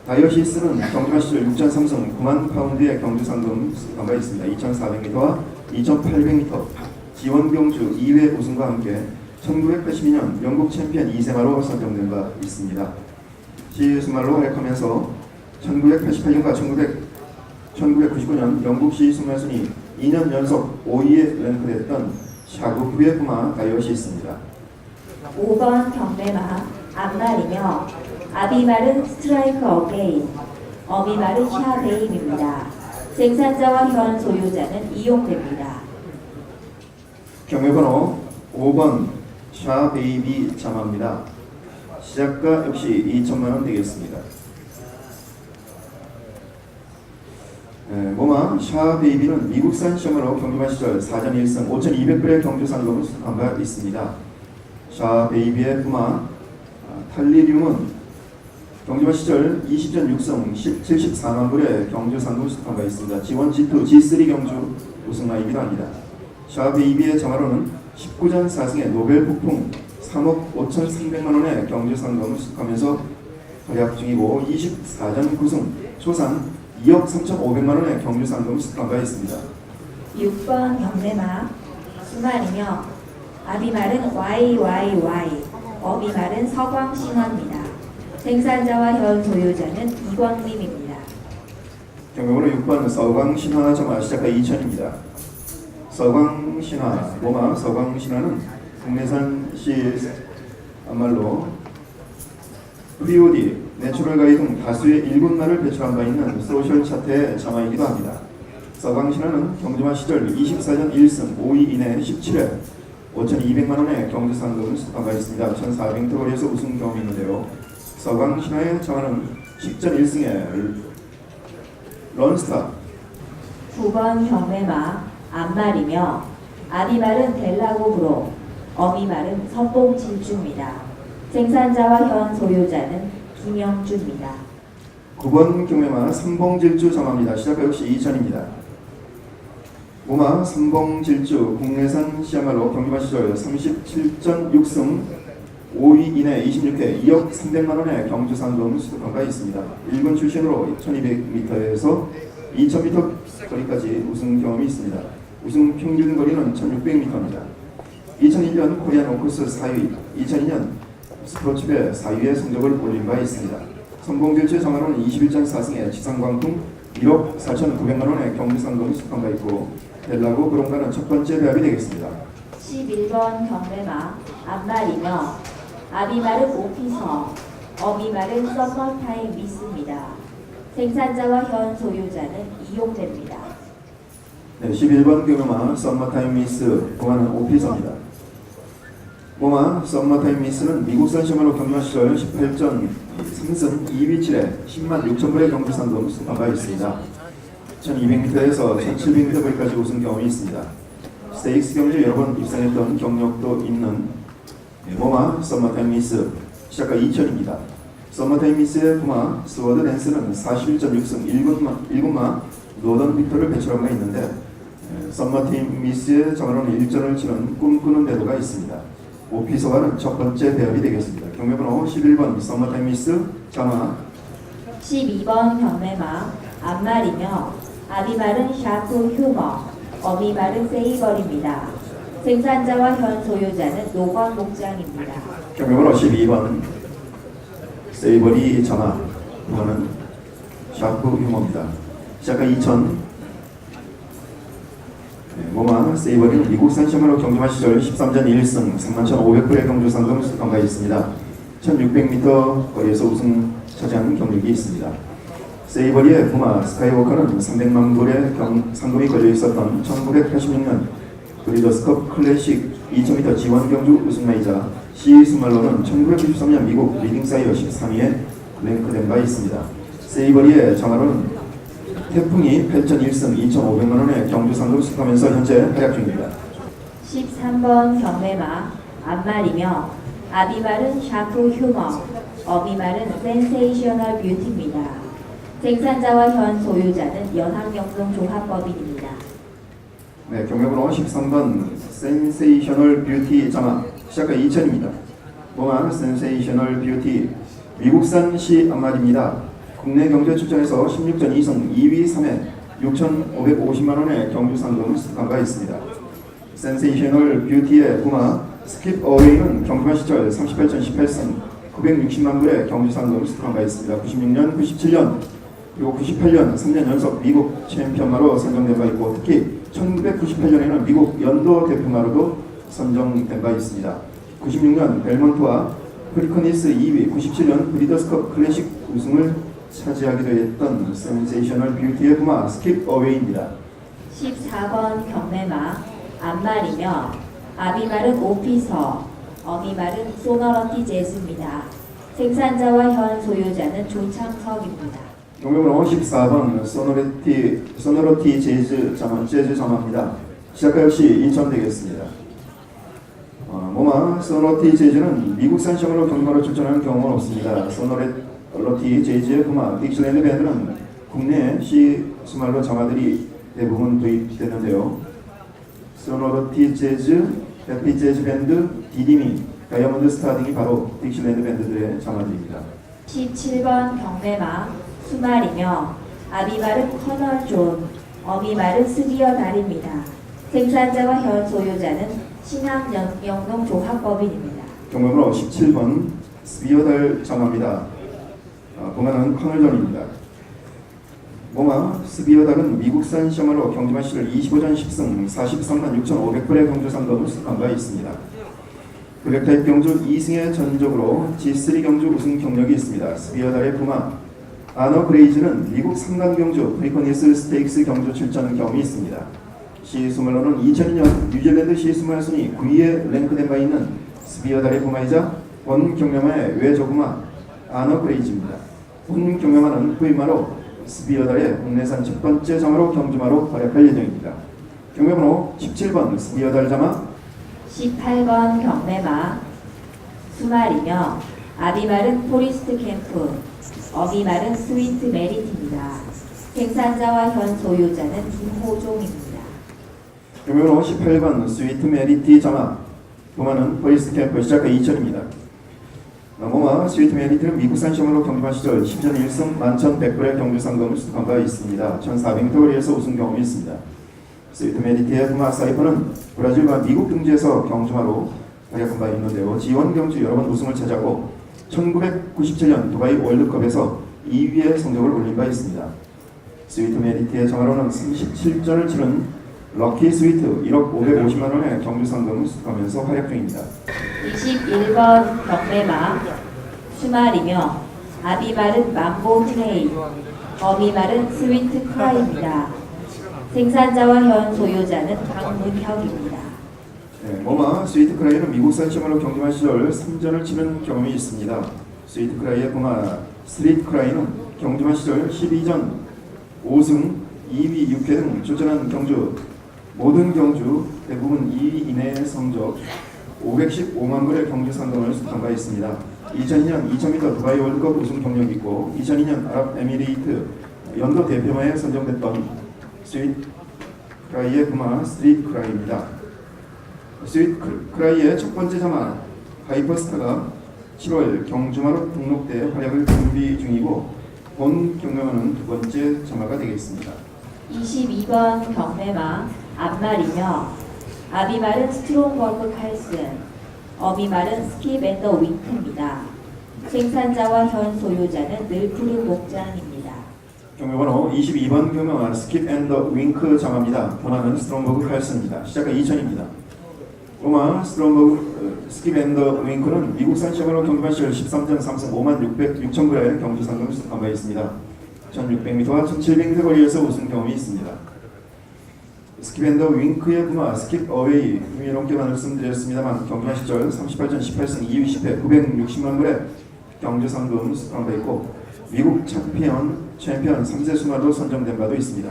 다이어시스는 경주마 시절 6전 3승 9만 파운드의 경주 상금 수상한 바 있습니다. 2,400m와 2,800m 지원 경주 2회 우승과 함께 1982년 영국 챔피언 2세마로 선정된 바 있습니다. 시승말로 활약하면서 1988년과 1999년 영국 시승말순위 2년 연속 5위에 랭크됐던 샤그프의 부마 다이어시스입니다. 5번 경매마 앞말이며 아비말은 스트라이크 어게인, 어미말은 샤베임입니다. 생산자와 현 소유자는 이용됩니다. 경매번호 5번 샤베이비 자마입니다. 시작가 역시 2천만원 되겠습니다. 모마 샤베이비는 미국산 시험으로 경주마 시절 4전 1승 5,200불의 경주 상금을 수상한 바 있습니다. 샤베이비의 부마 탈리륨은 경주마 시절 20전 6승 74만 불의 경주 상금을 수상한 바 있습니다. G1, G2, G3 경주 우승마이기도 합니다. 샤베이비의 자마로는 19전 4승의 노벨 폭풍 3억 5,300만 원의 경주 상금을 수상하면서 활약 중이고 24전 9승 초산 2억 3,500만 원의 경주 상금을 수상한 바 있습니다. 6번 경매마 수말이며 아비말은 YYY, 어미말은 서광신화입니다. 생산자와 현 소유자는 이광림입니다. 경매번호 6번 서광신화 자마 시작가 2천입니다. 서광신화, 모마 서광신화는 국내산 시 암말로 POD, 내추럴 가이 등 다수의 일군말을 배출한 바 있는 소셜 차트의 자마이기도 합니다. 서광신화는 경주마 시절 24전 1승 5위 이내 17회 5,200만 원의 경주 상금을 수상한 바 있습니다. 1,400m 거리에서 우승 경험이 있는데요. 서광신화의 자마는 10전 1승의 런스타. 9번 경매마 앞말이며 아비말은 델라고브로, 어미말은 선봉질주입니다. 생산자와 현 소유자는 김영주입니다. 9번 경매마 삼봉질주 자마입니다. 시작가 역시 2천입니다. 모마 삼봉질주 국내산 시야말로 경주마 시절 37전 6승 5위 이내 26회 2억 300만 원의 경주 상금을 수상한 바 있습니다. 1군 출신으로 1200m에서 2000m 거리까지 우승 경험이 있습니다. 우승 평균 거리는 1600m입니다. 2001년 코리안 오크스 4위, 2002년 스포츠배 4위의 성적을 올린 바 있습니다. 선봉질주의 자마로는 21전 4승의 지상광풍 1억 4,900만 원의 경주 상금을 수상한 바 있고 델라고 그런가는 첫 번째 배합이 되겠습니다. 11번 경매마 앞말이며 아비말은 오피서, 어미말은 서머타임 미스입니다. 생산자와 현 소유자는 이용됩니다. 네, 11번 경매마 썸머타임 미스 보마는 오피서입니다. 모마 썸머타임 미스는 미국산 시험으로 경주마 시절 18전 3승 2위 7회 10만 6천 불의 경주 상금을 수상한 바 있습니다. 1200m에서 1700m 거리까지 우승 경험이 있습니다. 스테이크스 경주에 여러 번 입상했던 경력도 있는 모마 썸머타임 미스 시작가 2천입니다. 썸머타임 미스의 부마 스워드 댄스는 41전 6승 1군마 노던 빅터를 배출한 바 있는데 썸머타임 미스의 자마로는 1전을 치는 꿈꾸는 배도가 있습니다. 오피서와는 첫 번째 배합이 되겠습니다. 경매번호 11번 썸머타임 미스 자마. 12번 경매마 앞말이며 아비말은 샤프 휴머, 어미말은 세이벌입니다. 생산자와 현 소유자는 노건 목장입니다. 경매번호 12번 세이버리 자마, 이거는 샤프 휴머입니다. 시작가 2000. 모마 세이버리는 미국산 시험으로 경주마 시절 13전 1승 31,500불의 경주 상금을 수상한 바 있습니다. 1600m 거리에서 우승 차지한 경력이 있습니다. 세이버리의 부마 스카이워커는 300만 불의 상금이 걸려 있었던 1986년 브리더스컵 클래식 2000m G1 경주 우승마이자 시스말로는 1993년 미국 리딩사이어 13위에 랭크된 바 있습니다. 세이버리의 자마로는 태풍이 8전 1승 2,500만 원의 경주 상금을 수상하면서 현재 활약 중입니다. 13번 경매마 앞말이며 아비말은 샤프 휴머, 어미말은 센세이셔널 뷰티입니다. 생산자와 현 소유자는 연합영동 종합법인입니다. 네, 경매번호 13번 센세이셔널 뷰티 자마 시작가 2천입니다. 모마 센세이셔널 뷰티 미국산 시 앞말입니다. 국내 경제 출전에서 16전 2승 2위 3회 6,550만 원의 경주 상금을 수상한 바 있습니다. 센세이셔널 뷰티의 부마 스킵 어웨이는 경주만 시절 38전 18승 960만 불의 경주 상금을 수상한 바 있습니다. 96년, 97년 그리고 98년 3년 연속 미국 챔피언마로 선정된 바 있고 특히 1998년에는 미국 연도 대표마로도 선정된 바 있습니다. 96년 벨몬트와 프리커니스 2위, 97년 브리더스컵 클래식 우승을 차지하기도 했던 센세이셔널 뷰티의 부마 스킵 어웨이입니다. 14번 경매마 앞말이며 아비말은 오피서, 어미말은 소너러티 재즈입니다. 생산자와 현 소유자는 조창석입니다. 경매번호 14번 소너러티 재즈 자마입니다. 시작과 역시 인천되겠습니다. 모마 소너러티 재즈는 미국산 시험으로 경마로 출전하는 경우는 없습니다. 소너러티 재즈의 부마 딕실랜드 밴드는 국내 시수말로 자마들이 대부분 도입되는데요. 소너러티 재즈, 해피 재즈 밴드, 디디미, 다이아몬드 스타 등이 바로 딕실랜드 밴드들의 자마들입니다. 17번 경매마 수말이며 아비말은 커널 존, 어미말은 스비어 달입니다. 생산자와 현 소유자는 신한영농조합법인입니다. 경매번호 17번 스비어달 자마입니다. 보면은 커널존입니다. 모마 스비어달은 미국산 시험으로 경주만 시절 25전 10승 43만 6,500불의 경주 상금을 수상한 바 있습니다. 블랙타입 경주 2승의 전적으로 G3 경주 우승 경력이 있습니다. 스비어달의 부마 아너 그레이즈는 미국 3단 경주 프리커니스 스테이크스 경주 출전 경험이 있습니다. 시스물로는 2002년 뉴질랜드 시스물 순위 9위에 랭크된 바 있는 스비어달의 부마이자 본 경매마의 외조부마 아너 그레이즈입니다. 본 경매마는 후임마로 스비어달의 국내산 첫 번째 자마로 경주마로 활약할 예정입니다. 경매번호 17번 스비어달 자마 18번 경매마 수말이며 아비말은 포리스트 캠프, 어미말은 스위트 메리트입니다. 생산자와 현 소유자는 김호종입니다. 경매번호 18번 스위트 메리티 자마 부마는 포리스트 캠프 시작과 2천입니다. 모마 스위트 메리트는 미국산 시험으로 경주만 시절 10전 1승 11,100불의 경주 상금을 수상한 바 있습니다. 1,400m 거리에서 우승 경험이 있습니다. 스위트 메리트의 부마 사이퍼는 브라질과 미국 등지에서 경주마로 활약한 바 있는데요. G1 경주 여러 번 우승을 차지하고 1997년 두바이 월드컵에서 2위의 성적을 올린 바 있습니다. 스위트 메리트의 자마로는 37전을 치른 럭키 스위트 1억 550만 원의 경주 상금을 수상하면서 활약 중입니다. 21번 경매마 수말이며 아비말은 mambo 트레이, 어미말은 스위트 크라이입니다. 생산자와 현 소유자는 박문혁입니다. 네, 모마 스위트 크라이는 미국산 시험으로 경주만 시절 3전을 치른 경험이 있습니다. 스위트 크라이의 부마 스트리트 크라이는 경주만 시절 12전 5승 2위 6회 등 출전한 경주 모든 경주 대부분 2위 이내의 성적 515만 불의 경주 상금을 수상한 바 있습니다. 2002년 2000m 두바이 월드컵 우승 경력이 있고 2002년 아랍에미레이트 연도 대표마에 선정됐던 스위트 크라이의 부마 스트리트 크라이입니다. 스위트 크라이의 첫 번째 자마 하이퍼스타가 7월 경주마로 등록돼 활약을 준비 중이고 본 경매마는 두 번째 자마가 되겠습니다. 22번 경매마 앞말이며 아비말은 스트롱버그 칼슨, 어미말은 스킵 앤더 윙크입니다. 생산자와 현 소유자는 늘푸르 목장입니다. 경매번호 22번 경매마 스킵 앤더 윙크 자마입니다. 번호는 스트롱버그 칼슨입니다. 시작과 2000입니다. 로마 스트롱버그 스킵 앤더 윙크는 미국산 시험으로 경주만 시절 13전 3승 5만 6,000불의 경주 상금을 수상한 바 있습니다. 1600m와 1700m 거리에서 우승 경험이 있습니다. 스킵 앤더 윙크의 부마 스킵 어웨이 흥미롭게 말씀드렸습니다만 경주만 시절 38전 18승 2위 10회 960만 불의 경주 상금 수상한 바 있고 미국 챔피언 3세 수마로 선정된 바도 있습니다.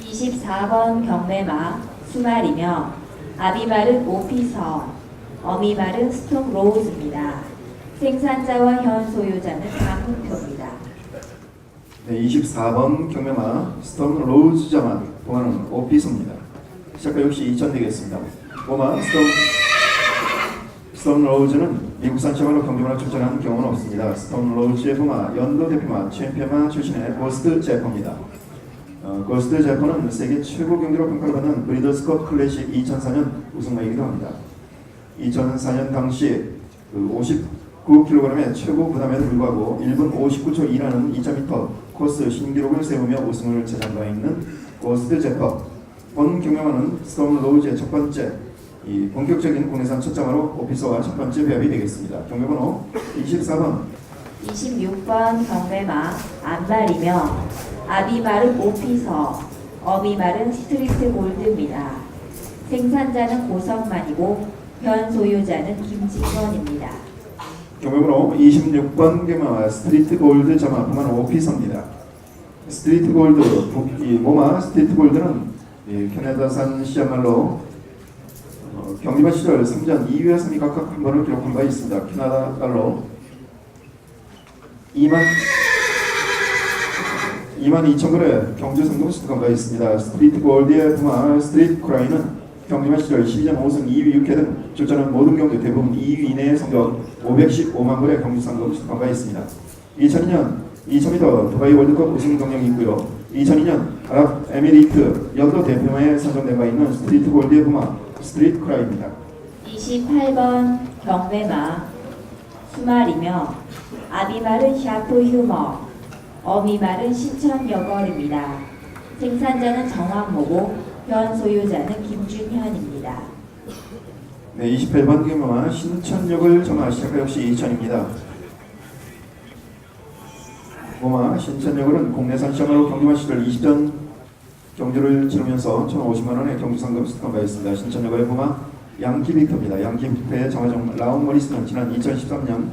24번 경매마 수말이며 아비말은 오피서, 어미말은 스톰 로우즈입니다. 생산자와 현 소유자는 강훈표입니다. 네, 24번 경매마 스톰 로우즈 자마 보마는 오피서입니다. 시작과 역시 2000 되겠습니다. 보마 스톰 스톤 로즈는 미국산 시험으로 경주마를 출전한 경우는 없습니다. 스톤 로즈의 부마, 연도 대표마, 챔피언마 출신의 고스트 제퍼입니다. 고스트 제퍼는 세계 최고 경기로 평가를 받는 브리더스컵 클래식 2004년 우승마이기도 합니다. 2004년 당시 59kg의 최고 부담에도 불구하고 1분 59초 2라는 2000m 코스 신기록을 세우며 우승을 차지한 바 있는 고스트 제퍼. 본 경매만은 스톤 로즈의 첫 번째 본격적인 국내산 첫 장으로 오피서와 첫 번째 배합이 되겠습니다. 경매번호 24번 26번 경매마 안발이며 아비말은 오피서, 어비말은 스트리트 골드입니다. 생산자는 고성만이고 현 소유자는 김진건입니다. 경매번호 26번 경매마 스트리트 골드 자마 부만 오피서입니다. 스트리트 골드 모마 스트리트 골드는 캐나다산 시야말로 경기마 시절 3전 2위와 3위 각각 한 번을 기록한 바 있습니다. 캐나다 달러 22,000불에 경주 상금 수득한 바 있습니다. 스트리트 골드의 부마 스트리트 크라이는 경기마 시절 12전 5승 2위 6패 등 출전한 모든 경주 대부분 2위 이내의 성적 515만 불의 경주 상금 수득한 바 있습니다. 2002년 2000m 두바이 월드컵 우승 경력이 있고요. 2002년 아랍에미리트 연도 대표마에 선정된 바 있는 스트리트 골드의 부마 스트리트 크라이입니다. 28번 경매마 수말이며 아비말은 샤프 휴머, 어미말은 신천여걸입니다. 생산자는 정황모고 현 소유자는 김준현입니다. 네, 28번 경매마 신천역을 점화 시작하 역시 2000입니다. 모마 신천역은 국내산 시험으로 경주마 시절 20전 경주를 치르면서 1,050만원의 경주 상금 수득한 바 있습니다. 신천역의 부마 양키 빅터입니다. 양키 빅터의 장화종 라운 모리스는 지난 2013년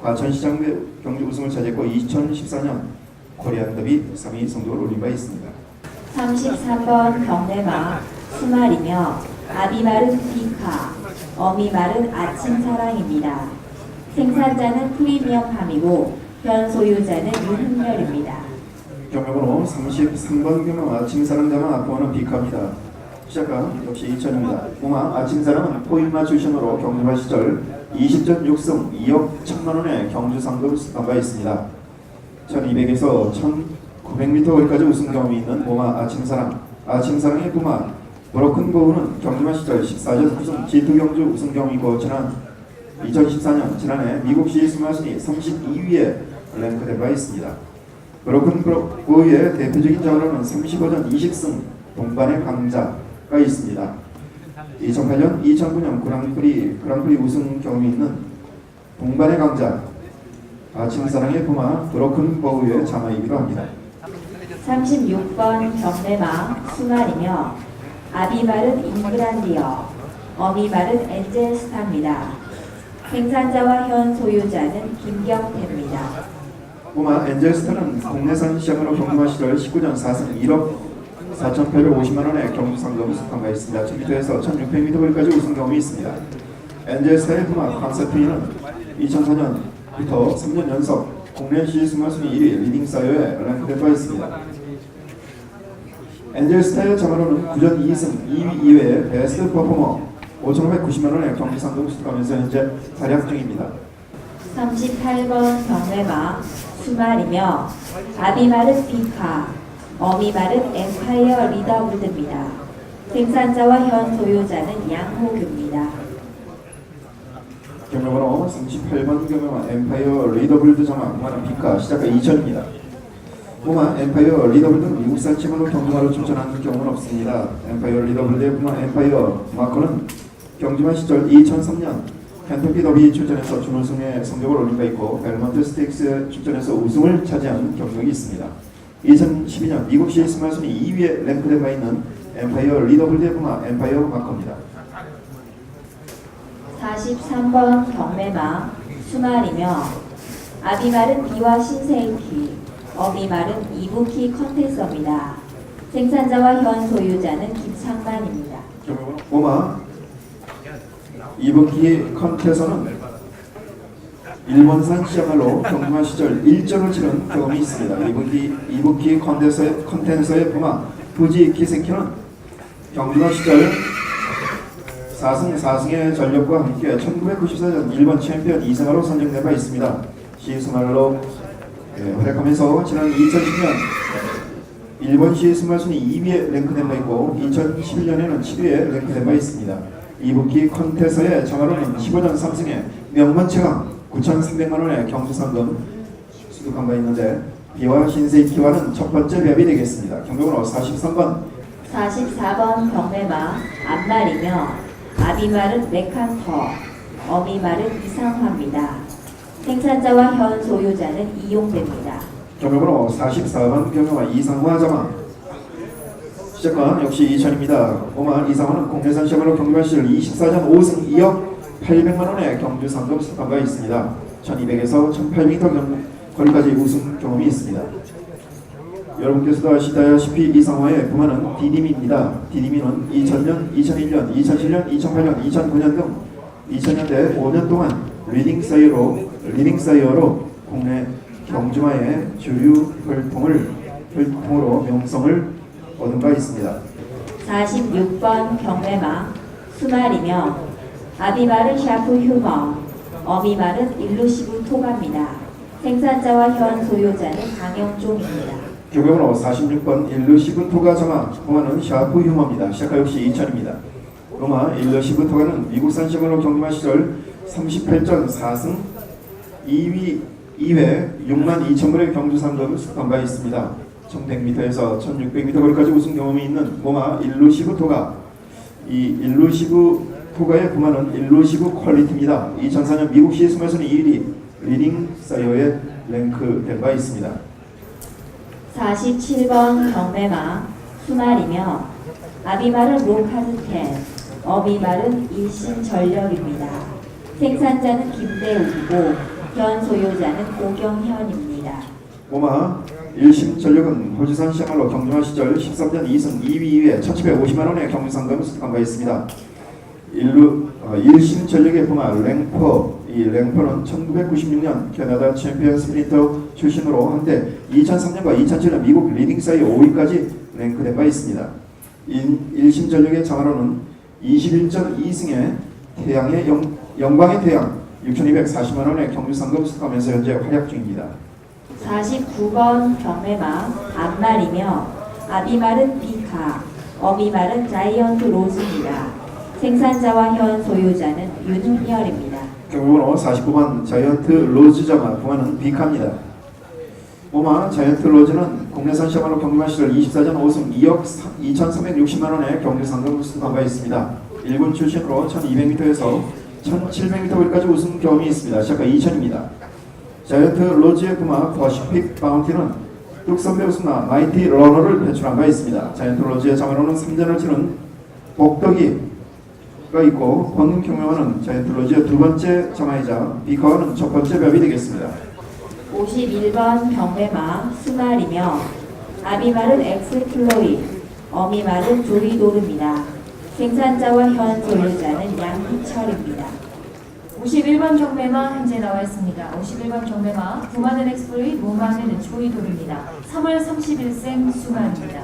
과천시장 경주 우승을 차지했고 2014년 코리안 더비 3위 성적을 올린 바 있습니다. 33번 경매마 수말이며 아비말은 비카, 어미말은 아침사랑입니다. 생산자는 프리미엄팜이고 현 소유자는 윤흥렬입니다. 경매번호 33번 경매마 아침사랑자마 앞부하는 비카입니다. 시작가 역시 2000입니다. 부마 아침사랑은 포인마 출신으로 경주마 시절 20전 6승 2억 1천만원의 경주 상금 수득한 바 있습니다. 1200에서 1900m 거리까지 우승 경험이 있는 부마 아침사랑. 아침사랑의 부마 브로큰 고우는 경주마 시절 14전 9승 G2 경주 우승 경험이 있고 지난 2014년 지난해 미국시 스마신이 32위에 랭크된 바 있습니다. 브로큰 고우의 대표적인 장르는 35전 20승 동반의 강자가 있습니다. 2008년, 2009년 그랑프리 우승 경험이 있는 동반의 강자 아침사랑의 부마 브로큰 고우의 자마이기도 합니다. 36번 경매마 수말이며 아비말은 잉그란디어, 어미말은 엔젤스타입니다. 생산자와 현 소유자는 김경태입니다. 부마 엔젤스타는 국내산 시장으로 경주마 시절 19전 4승 1억 4,850만원의 경주 상금을 수득한 바 있습니다. 1000m에서 1600m 거리까지 우승 경험이 있습니다. 엔젤스타의 부마 콘서트는 2004년부터 3년 연속 국내시 승마순위 1위 리딩사이어에 랭크된 바 있습니다. 엔젤스타의 자마로는 9전 2승 2위 이외에 베스트 퍼포머 5,590만원의 경주 상금을 수득하면서 현재 활약 중입니다. 38번 경매마 수말이며 아비말은 비카, 어미말은 엠파이어 리더블드입니다. 생산자와 현 소유자는 양호규입니다. 경매번호 38번 경매마 엠파이어 리더블드 자마 부마는 비카 시작가 2000입니다. 부마 엠파이어 리더블드는 미국산 치마로 경주마로 출전한 경우는 없습니다. 엠파이어 리더블드의 부마 엠파이어 마커는 경주마 시절 2003년 켄터키 더비 출전해서 준우승의 성적을 올린 바 있고 벨먼트 스테이크스에 출전해서 우승을 차지한 경력이 있습니다. 2012년 미국시 스마순위 2위에 랭크된 바 있는 엠파이어 리더블드의 부마 엠파이어 마커입니다. 43번 경매마 수말이며 아비말은 비와 신세이키, 어미말은 이부키 컨테서입니다. 생산자와 현 소유자는 김창만입니다. 부마 이부키 컨테서는 일본산 시야말로 경주마 시절 1전을 치른 경험이 있습니다. 이부키 컨텐서의 부마 부지 키세키는 경주마 시절 4승 4승의 전력과 함께 1994년 일본 챔피언 2승으로 선정된 바 있습니다. 시스말로 활약하면서 지난 2010년 일본 시스말 순위 2위에 랭크된 바 있고 2011년에는 7위에 랭크된 바 있습니다. 이북기 컨테서의 정하로는 15년 3승에 명문체강 9,300만 원의 경수상금 수득한 바 있는데 비와 신세이키와는 첫 번째 배합이 되겠습니다. 경매번호 43번 44번 경매마 앞말이며 아비말은 레칸터, 어미말은 이상화입니다. 생산자와 현 소유자는 이용됩니다. 경매번호 44번 경매마 이상화 자마 시작관 역시 2000입니다. 오만 이상화는 국내산 시험으로 경매만 시절 24전 5승 2억 800만 원의 경주 상금 수상한 바 있습니다. 1200에서 1800m 거리까지 우승 경험이 있습니다. 여러분께서도 아시다시피 이상화의 부모는 디디미입니다. 디디미는 2000년, 2001년, 2007년, 2008년, 2009년 등 2000년대 5년 동안 리딩사이어로 국내 경주마의 주류 혈통으로 명성을 얻은 바 있습니다. 46번 경매마 수말이며 아비말은 샤프 휴머, 어미말은 일루시브 토가입니다. 생산자와 현 소유자는 강영종입니다. 경매번호 46번 일루시브 토가 자마 부모는 샤프 휴머입니다. 시작가 역시 2000입니다. 로마 일루시브 토가는 미국산 시험으로 경주마 시절 38전 4승 2회 62,000불의 경주 상금을 수상한 바 있습니다. 1100m에서 1600m 거리까지 우승 경험이 있는 모마 일루시브 토가. 이 일루시브 토가의 부마는 일루시브 퀄리티입니다. 2004년 미국 시스말순위 1위 리딩 사이어에 랭크된 바 있습니다. 47번 경매마 수말이며 아비말은 로카드텐, 어미말은 일신전력입니다. 생산자는 김대욱이고 현 소유자는 오경현입니다. 모마 일심전력은 호주산 시험으로 경주마 시절 13년 2승 2위 2회 1750만 원의 경주상금을 수상한 바 있습니다. 일심전력의 부마 랭퍼. 이 랭퍼는 1996년 캐나다 챔피언 스프린터 출신으로 한때 2003년과 2007년 미국 리딩사이어 5위까지 랭크된 바 있습니다. 일심전력의 장하로는 21전 2승에 태양의 영광의 태양 6,240만 원의 경주상금 수상하면서 현재 활약 중입니다. 49번 경매마 앞말이며 아비말은 비카, 어미말은 자이언트 로즈입니다. 생산자와 현 소유자는 윤은열입니다. 경매번호 49번 자이언트 로즈 자마 부마는 비카입니다. 모마 자이언트 로즈는 국내산 시험으로 경주마 시절 24전 5승 2억 2,360만 원의 경주상금을 수상한 바 있습니다. 일본 출신으로 1200m에서 1700m 거리까지 우승 경험이 있습니다. 시작가 2000입니다. 자이언트 로즈의 부마 퍼시픽 바운티는 뚝선배 우승마 마이티 러너를 배출한 바 있습니다. 자이언트 로즈의 자마로는 3전을 치는 복덕이가 있고 본능 경매와는 자이언트 로즈의 두 번째 자마이자 비카와는 첫 번째 배합이 되겠습니다. 51번 경매마 수말이며 아비말은 엑스플로이, 어미말은 조리도르입니다. 생산자와 현 소유자는 양희철입니다. 51번 경매마 현재 나와 있습니다. 51번 경매마 부마는 엑스플로이, 모마는 조이도르입니다. 3월 31생 수마입니다.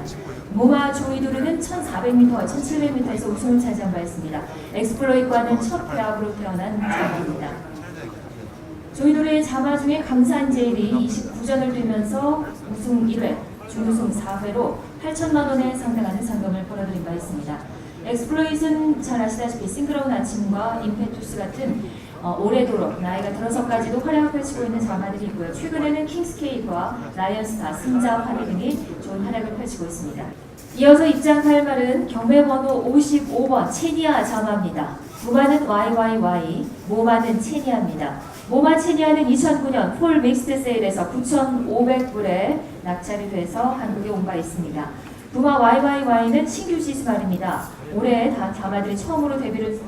모마 조이도르는 1400m와 1700m에서 우승을 차지한 바 있습니다. 엑스플로이과는 첫 배합으로 태어난 자마입니다. 조이도르의 자마 중에 감산 제일이 29전을 뛰면서 우승 1회, 준우승 4회로 8천만 원에 상당하는 상금을 벌어들인 바 있습니다. 엑스플로잇은 잘 아시다시피 싱그러운 아침과 임페투스 같은 오래도록 나이가 들어서까지도 활약을 펼치고 있는 자마들이 있고요. 최근에는 킹스케이프와 라이언스타, 승자 환희 등이 좋은 활약을 펼치고 있습니다. 이어서 입장할 말은 경매번호 55번 체니아 자마입니다. 부마는 YYY, 모마는 체니아입니다. 모마 체니아는 2009년 폴 믹스드 세일에서 9,500불에 낙찰이 돼서 한국에 온 바 있습니다. 부마 YYY는 신규 시스말입니다. 올해 다 자마들이 처음으로 데뷔를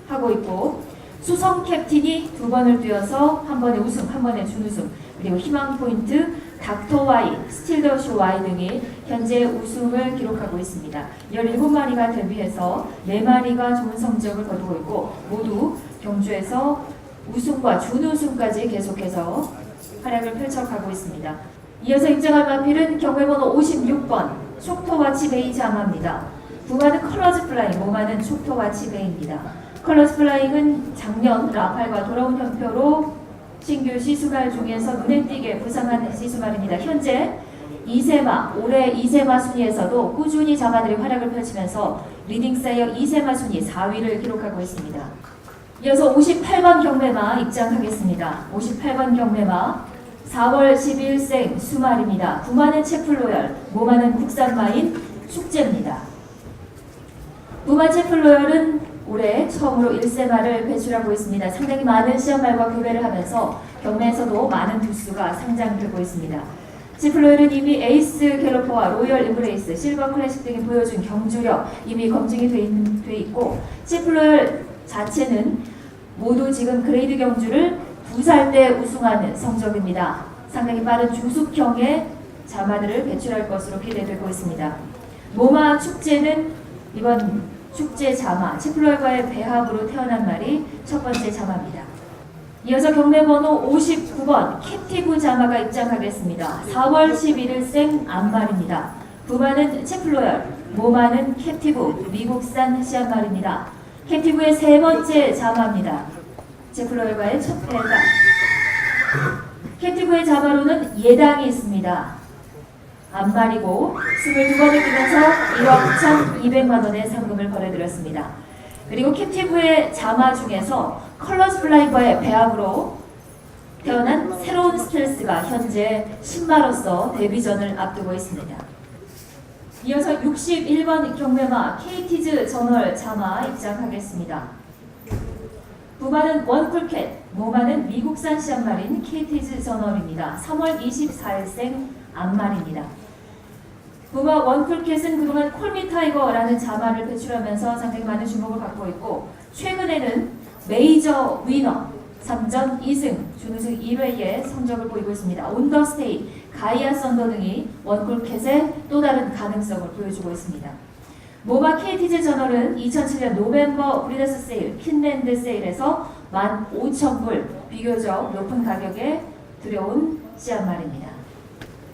하고 있고 수성 캡틴이 2번을 뛰어서 한 번에 우승, 한 번에 준우승, 그리고 희망 포인트, 닥터 Y, 스틸더쇼 Y 등이 현재 우승을 기록하고 있습니다. 17마리가 데뷔해서 4마리가 좋은 성적을 거두고 있고 모두 경주에서 우승과 준우승까지 계속해서 활약을 펼쳐가고 있습니다. 이어서 입장할 마필은 경매번호 56번 촉토와치 베이 자마입니다. 부마는 컬러즈 플라잉, 모마는 촉토와 치베입니다. 컬러즈 플라잉은 작년 라팔과 돌아온 현표로 신규 시수말 중에서 눈에 띄게 부상한 시수말입니다. 현재 이세마, 올해 이세마 순위에서도 꾸준히 자마들이 활약을 펼치면서 리딩사이어 이세마 순위 4위를 기록하고 있습니다. 이어서 58번 경매마 입장하겠습니다. 58번 경매마 4월 12일생 수말입니다. 부마는 채플로열, 모마는 국산마인 축제입니다. 부마 채플로열은 올해 처음으로 1세마를 배출하고 있습니다. 상당히 많은 시험말과 교배를 하면서 경매에서도 많은 두수가 상장되고 있습니다. 채플로열은 이미 에이스 갤러퍼와 로열 임브레이스, 실버 클래식 등이 보여준 경주력 이미 검증이 돼 있고 채플로열 자체는 모두 지금 그레이드 경주를 2살 때 우승하는 성적입니다. 상당히 빠른 주숙형의 자마들을 배출할 것으로 기대되고 있습니다. 모마 축제는 이번 축제 자마, 채플로열과의 배합으로 태어난 말이 첫 번째 자마입니다. 이어서 경매번호 59번 캡티브 자마가 입장하겠습니다. 4월 11일생 암말입니다. 부마는 채플로열, 모마는 캡티브, 미국산 시암말입니다. 캡티브의 세 번째 자마입니다. 채플로열과의 첫 배당. 캡티브의 자마로는 예당이 있습니다. 암말이고 22번을 뛰면서 1억 1,200만 원의 상금을 벌어들였습니다. 그리고 캡티브의 자마 중에서 컬러즈 플라잉과의 배합으로 태어난 새로운 스텔스가 현재 신마로서 데뷔전을 앞두고 있습니다. 이어서 61번 경매마 KT즈 저널 자마 입장하겠습니다. 부마는 원쿨캣, 모마는 미국산 시암말인 KT즈 저널입니다. 3월 24일생 암말입니다. 부마 원쿨캣은 그동안 콜미타이거라는 자마를 배출하면서 상당히 많은 주목을 받고 있고 최근에는 메이저 위너 3전 2승, 준우승 1회의 성적을 보이고 있습니다. 온더스테이, 가이아 썬더 등이 원쿨캣의 또 다른 가능성을 보여주고 있습니다. 모마 KT즈 저널은 2007년 노벰버 브리더스 세일, 킨랜드 세일에서 15,000불 비교적 높은 가격에 들여온 씨앗말입니다.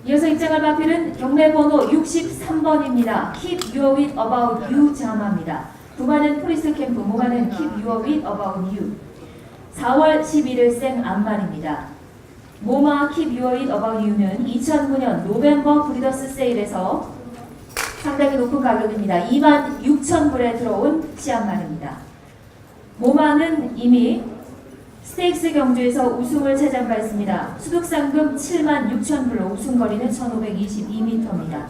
이어서 입장할 마필은 경매번호 63번입니다. Keep your wit about you 자마입니다. 부마는 프리스 캠프, 모마는 Keep your wit about you. 4월 11일생 암말입니다. 모마 Keep your wit about you는 2009년 노벰버 브리더스 세일에서 상당히 높은 가격입니다. 26,000불에 들어온 씨앗말입니다. 모마는 이미 스테이크스 경주에서 우승을 차지한 바 있습니다. 수득상금 76,000불로 우승거리는 1522m입니다.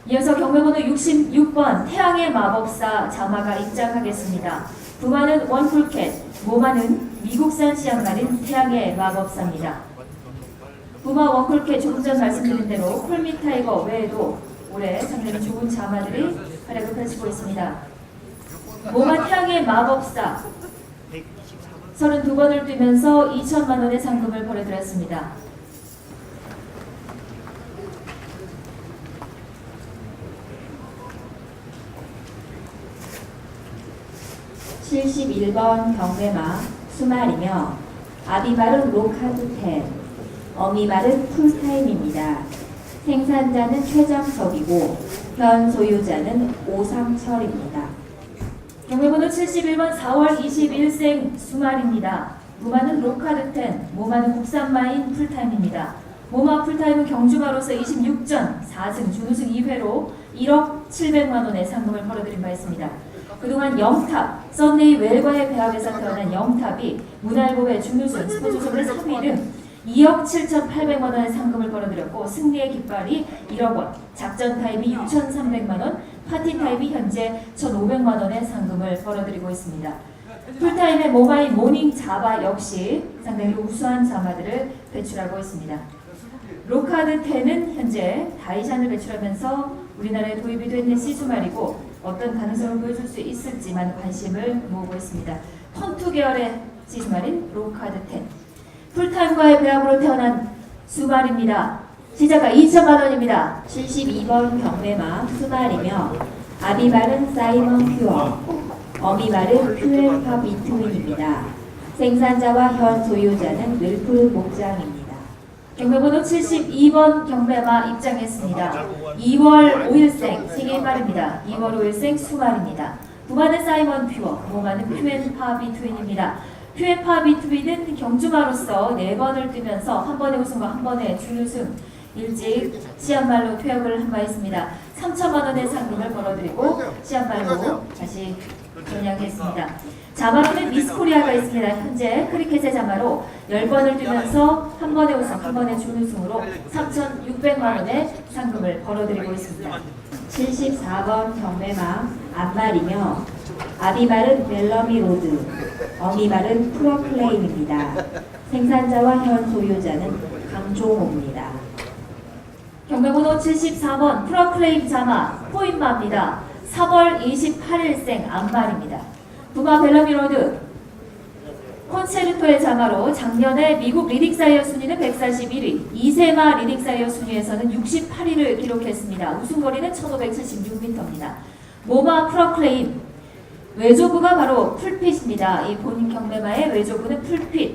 이어서 경매번호 66번 태양의 마법사 자마가 입장하겠습니다. 부마는 원풀캣, 모마는 미국산 씨앗말인 태양의 마법사입니다. 부마 원풀캣 조금 전 말씀드린 대로 콜미타이거 외에도 올해 상당히 좋은 자마들이 활약을 펼치고 있습니다. 모마 태양의 마법사 32번을 뛰면서 2천만 원의 상금을 벌어들였습니다. (71번) 경매마 수말이며 아비발은 로카드10, 어미발은 풀타임입니다. 생산자는 최정석이고 현 소유자는 오상철입니다. 경매번호 71번 4월 21일생 수말입니다. 부마는 로카드10, 모마는 국산마인 풀타임입니다. 모마 풀타임은 경주마로서 26전 4승 준우승 2회로 1억 700만 원의 상금을 벌어들인 바 있습니다. 그동안 영탑, 썬데이 웰과의 배합에서 태어난 영탑이 문알고의 준우승, 스포츠소의 3위 등 2억 7,800만 원의 상금을 벌어들였고 승리의 깃발이 1억 원, 작전 타임이 6,300만 원, 파티 타임이 현재 1,500만 원의 상금을 벌어들이고 있습니다. 풀타임의 모마인 모닝 자바 역시 상당히 우수한 자마들을 배출하고 있습니다. 로카드 10은 현재 다이샨을 배출하면서 우리나라에 도입이 된 시주말이고 어떤 가능성을 보여줄 수 있을지만 관심을 모으고 있습니다. 턴투 계열의 시주말인 로카드 10. 풀타임과의 배합으로 태어난 수말입니다. 시자가 2천만 원입니다. 72번 경매마 수말이며 아비발은 사이먼 퓨어, 어미발은 퓨엘팝 이트윈입니다. 생산자와 현 소유자는 늘푸른 목장입니다. 경매번호 72번 경매마 입장했습니다. 2월 5일생 생일 말입니다. 2월 5일생 수말입니다. 부마는 사이먼 퓨어, 모마는 퓨앤파 비투인입니다. 퓨앤파 비투인은 경주마로서 4번을 뜨면서 한 번의 우승과 한 번의 준우승 일찍 시한말로 퇴역을 한 바 있습니다. 3천만 원의 상금을 걸어드리고 시한말로 다시 전향했습니다. 자마로는 미스코리아가 있습니다. 현재 크리켓의 자마로 10번을 뛰면서 한 번의 우승, 한 번의 준우승으로 3,600만 원의 상금을 걸어드리고 있습니다. 74번 경매마 앞말이며 아비말은 멜러미 로드, 어미말은 프로클레임입니다. 생산자와 현 소유자는 강종호입니다. 경매번호 74번 프로클레임 자마 포인마입니다. 3월 28일생 암말입니다. 부마 벨러미 로드 콘체르토의 자마로 작년에 미국 리딩사이어 순위는 141위, 이세마 리딩사이어 순위에서는 68위를 기록했습니다. 우승거리는 1576m입니다. 모마 프로클레임 외조부가 바로 풀핏입니다. 이 본 경매마의 외조부는 풀핏,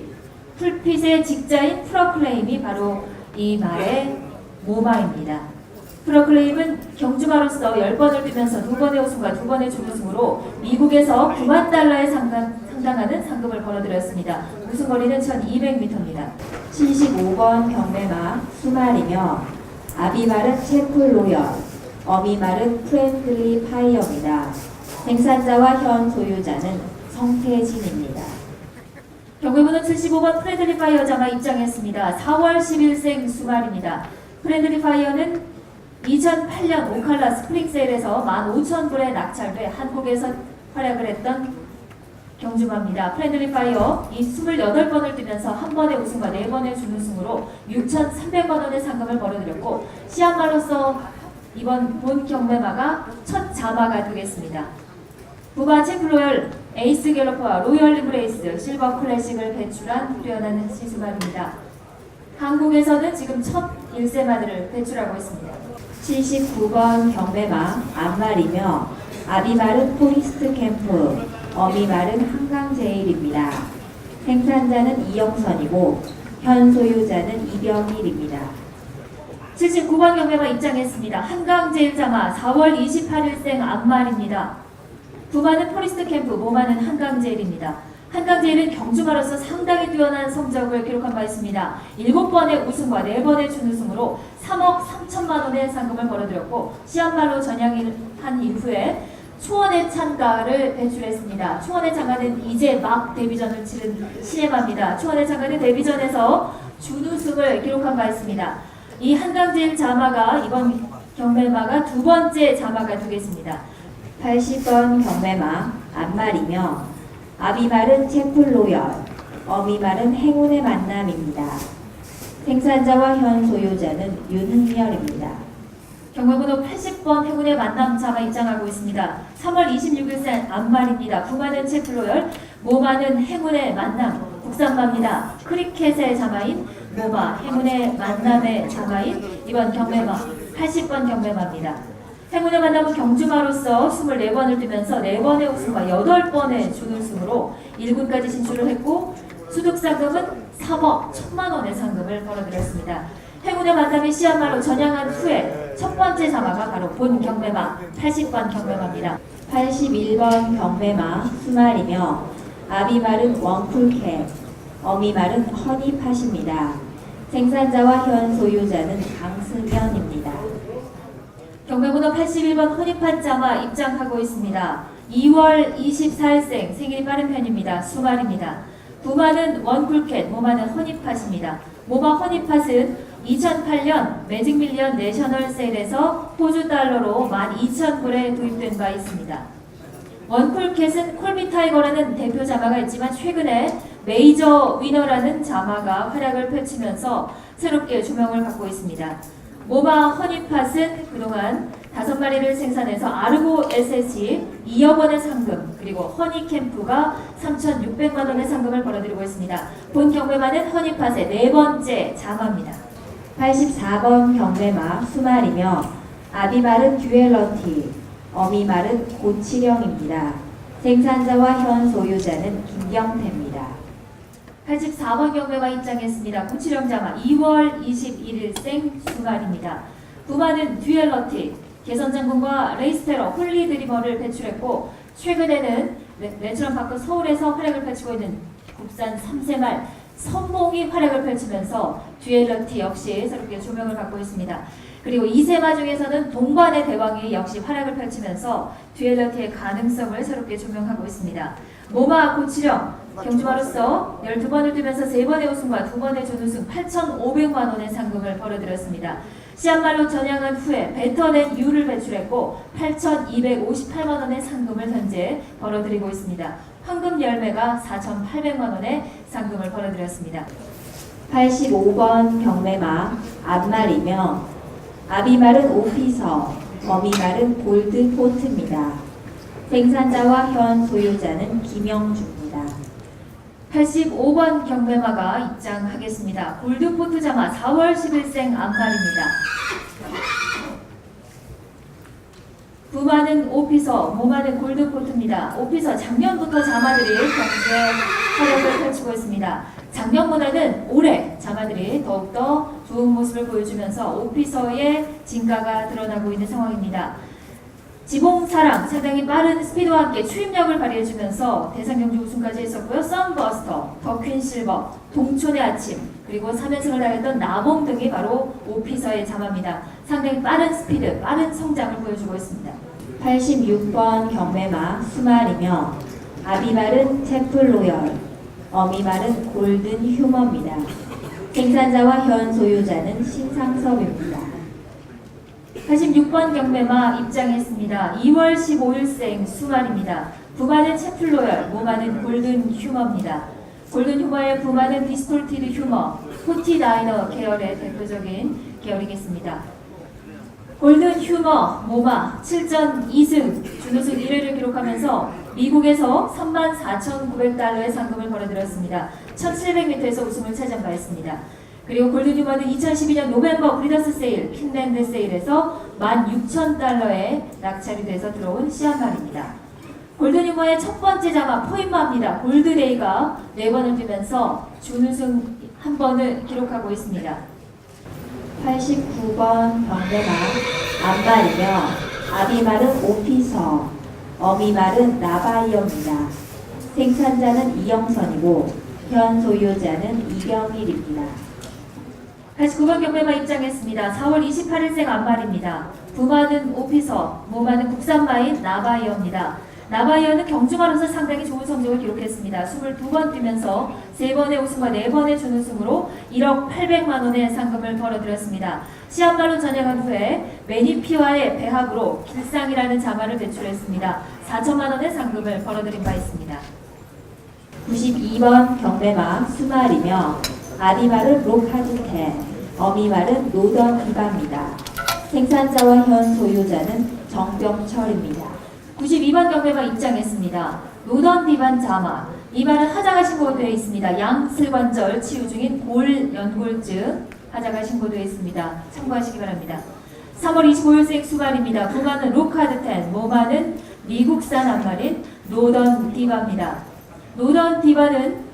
풀핏의 직자인 프로클레임이 바로 이 말의 모마입니다. 프로클레임은 경주마로서 10번을 뛰면서 2번의 우승과 2번의 준우승으로 미국에서 9만 달러에 상당하는 상금을 걸어들였습니다. 우승거리는 1200m입니다. 75번 경매마 수말이며 아비말은 채플로열, 어미말은 프렌들리 파이어입니다. 생산자와 현 소유자는 성태진입니다. 경매번호 75번 프렌들리 파이어 자마 입장했습니다. 4월 10일생 수말입니다. 프렌들리 파이어는 2008년 오칼라 스프링세일에서 15,000불에 낙찰돼 한국에서 활약을 했던 경주마입니다. 프렌들리 파이어 이 28번을 뛰면서 한 번의 우승과 4번의 준우승으로 6,300만 원의 상금을 벌어들였고 시한말로서 이번 본 경매마가 첫 자마가 되겠습니다. 부마 챔플로열 에이스 갤러퍼와 로열 리브레이스 실버 클래식을 배출한 뛰어난 시수말입니다. 한국에서는 지금 첫 1세마들을 배출하고 있습니다. 79번 경매마 앞말이며 아비말은 포리스트 캠프, 어미말은 한강제일입니다. 생산자는 이영선이고 현 소유자는 이병일입니다. 79번 경매마 입장했습니다. 한강제일자마 4월 28일생 암말입니다. 부마는 포리스트 캠프, 모마는 한강제일입니다. 한강제일은 경주마로서 상당히 뛰어난 성적을 기록한 바 있습니다. 7번의 우승과 4번의 준우승으로 3억 3천만 원의 상금을 벌어들였고 시한말로 전향한 이후에 초원의 찬가를 배출했습니다. 초원의 찬가는 이제 막 데뷔전을 치른 시네마입니다. 초원의 찬가는 데뷔전에서 준우승을 기록한 바 있습니다. 이 한강제일 자마가 이번 경매마가 2번째 자마가 되겠습니다. 80번 경매마 앞말이며 아비말은 채플로열, 어미말은 행운의 만남입니다. 생산자와 현 소유자는 윤흥열입니다. 경매번호 80번 행운의 만남 자마 입장하고 있습니다. 3월 26일생 암말입니다. 부마는 채플로열, 모마는 행운의 만남, 국산마입니다. 크리켓의 자마인 모마, 행운의 만남의 자마인 이번 경매마 80번 경매마입니다. 행운의 만남은 경주마로서 24번을 뛰면서 4번의 우승과 8번의 준우승으로 1군까지 진출을 했고 수득상금은 3억 1천만 원의 상금을 벌어들였습니다. 행운의 만남이 시한말로 전향한 후에 첫 번째 자마가 바로 본 경매마 80번 경매마입니다. 81번 경매마 수말이며 아비말은 원쿨캣, 어미말은 허니팟입니다. 생산자와 현 소유자는 강승현입니다. 경매번호 81번 허니팟 자마 입장하고 있습니다. 2월 24일생 생일이 빠른 편입니다. 수말입니다. 부마는 원쿨캣, 모마는 허니팟입니다. 모마 허니팟은 2008년 매직 밀리언 내셔널 세일에서 호주 달러로 12,000불에 도입된 바 있습니다. 원쿨캣은 콜비 타이거라는 대표 자마가 있지만 최근에 메이저 위너라는 자마가 활약을 펼치면서 새롭게 조명을 받고 있습니다. 모마 허니팟은 그동안 5마리를 생산해서 아르고 SS이 2억 원의 상금, 그리고 허니캠프가 3,600만 원의 상금을 벌어들이고 있습니다. 본 경매마는 허니팟의 4번째 자마입니다. 84번 경매마 수말이며 아비말은 듀엘러티, 어미말은 고치령입니다. 생산자와 현 소유자는 김경태입니다. 84번 경매가 입장했습니다. 고치령 자마 2월 21일생 수말입니다. 부마는 듀엘러틱, 개선장군과 레이스테러, 홀리드리머를 배출했고 최근에는 레츠런파크 서울에서 활약을 펼치고 있는 국산 3세말 선봉이 활약을 펼치면서 듀엘러티 역시 새롭게 조명을 받고 있습니다. 그리고 2세마 중에서는 동반의 대왕이 역시 활약을 펼치면서 듀엘러티의 가능성을 새롭게 조명하고 있습니다. 모마 고치령 경주마로서 12번을 뛰면서 3번의 우승과 2번의 준우승 8,500만 원의 상금을 벌어들였습니다. 시합말로 전향한 후에 뱉어낸 유를 배출했고 8,258만 원의 상금을 현재 벌어들이고 있습니다. 황금 열매가 4,800만 원의 상금을 벌어들였습니다. 85번 경매마 앞말이며 아비말은 오피서, 어미말은 골드포트입니다. 생산자와 현 소유자는 김영주입니다. 85번 경매마가 입장하겠습니다. 골드포트 자마 4월 10일생 암말입니다. 부마는 오피서, 모마는 골드포트입니다. 오피서 작년부터 자마들이 경주에 활약을 펼치고 있습니다. 작년보다는 올해 자마들이 더욱더 좋은 모습을 보여주면서 오피서의 진가가 드러나고 있는 상황입니다. 지봉사랑 상당히 빠른 스피드와 함께 추임력을 발휘해주면서 대상경주 우승까지 했었고요. 썬버스터, 더퀸실버, 동촌의 아침, 그리고 3연승을 달렸던 나봉 등이 바로 오피서의 자마입니다. 상당히 빠른 스피드, 빠른 성장을 보여주고 있습니다. 86번 경매마 수말이며 아비말은 채플로열, 어미말은 골든 휴머입니다. 생산자와 현 소유자는 신상섭입니다. 86번 경매마 입장했습니다. 2월 15일생 수말입니다. 부마는 채플로열, 모마는 골든 휴머입니다. 골든 휴머의 부마는 디스톨티드 휴머, 포티다이너 계열의 대표적인 계열이겠습니다. 골든 휴머, 모마 7전 2승, 준우승 1회를 기록하면서 미국에서 34,900달러의 상금을 벌어들였습니다. 1700m에서 우승을 차지한 바 있습니다. 그리고 골든 휴머는 2012년 노벤버 브리더스 세일, 핀랜드 세일에서 16,000달러에 낙찰이 돼서 들어온 시합말입니다. 골든 휴머의 첫 번째 자마 포인마입니다. 골드데이가 4번을 뛰면서 준우승 1번을 기록하고 있습니다. 89번 경매마 앞말이며 아비말은 오피서, 어미말은 나바이어입니다. 생산자는 이영선이고 현 소유자는 이병일입니다. 89번 경매마 입장했습니다. 4월 28일생 암말입니다. 부마는 오피서, 모마는 국산마인 나바이어입니다. 나바이어는 경주마로서 상당히 좋은 성적을 기록했습니다. 22번 뛰면서 3번의 우승과 4번의 준우승으로 1억 800만 원의 상금을 벌어들였습니다. 시합말로 전향한 후에 매니피와의 배합으로 길상이라는 자마를 배출했습니다. 4천만 원의 상금을 벌어들인 바 있습니다. 92번 경매마 수말이며 아비말은 로카드텐, 어미말은 노던 비바입니다. 생산자와 현 소유자는 정병철입니다. 92번 경매가 입장했습니다. 노던 비반 자마. 이 말은 하자가 신고되어 있습니다. 양슬관절 치유 중인 골 연골증 하자가 신고되어 있습니다. 참고하시기 바랍니다. 3월 25일생 수말입니다. 부마는 로카드텐, 모마는 미국산 암말인 노던 디바입니다. 노던 디바는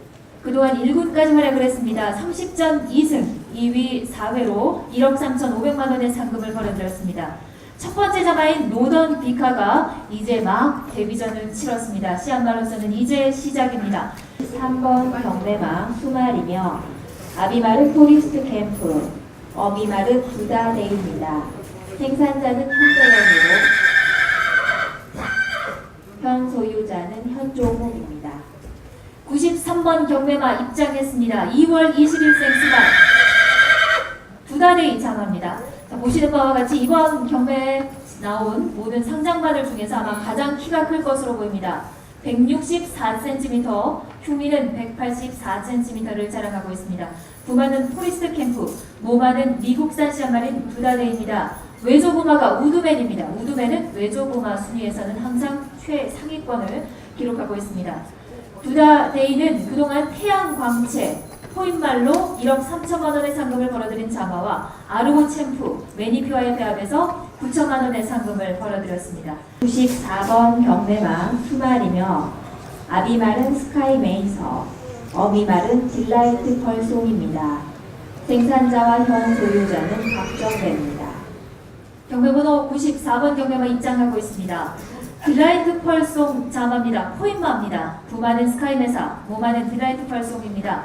그동안 1군까지 활약을 했습니다. 30전 2승, 2위 4회로 1억 3,500만 원의 상금을 벌어들였습니다. 첫 번째 자마인 노던 비카가 이제 막 데뷔전을 치렀습니다. 시합말로서는 이제 시작입니다. 3번 경매마 수말이며 아비말은 포리스트 캠프, 어미말은 부다데이입니다. 생산자는 현대연으로 현 소유자는 현종욱입니다. 93번 경매마 입장했습니다. 2월 20일생 수말 부다데이 자마입니다. 자, 보시는 바와 같이 이번 경매에 나온 모든 상장마들 중에서 아마 가장 키가 클 것으로 보입니다. 164cm, 흉미는 184cm를 자랑하고 있습니다. 부마는 포리스트 캠프, 모마는 미국산 시합말인 부다데이입니다. 외조부마가 우드맨입니다. 우드맨은 외조부마 순위에서는 항상 최상위권을 기록하고 있습니다. 부다데이는 그동안 태양광채, 포인말로 1억 3천만 원의 상금을 벌어들인 자마와 아르고 챔프, 매니피와의 배합에서 9천만 원의 상금을 벌어들였습니다. 94번 경매마 수말이며 아비말은 스카이 메이서, 어미말은 딜라이트 펄송입니다. 생산자와 현 소유자는 박정배입니다. 경매번호 94번 경매마 입장하고 있습니다. 딜라이트 펄송 자마입니다. 포인마입니다. 부마는 스카이메사, 모마는 딜라이트 펄송입니다.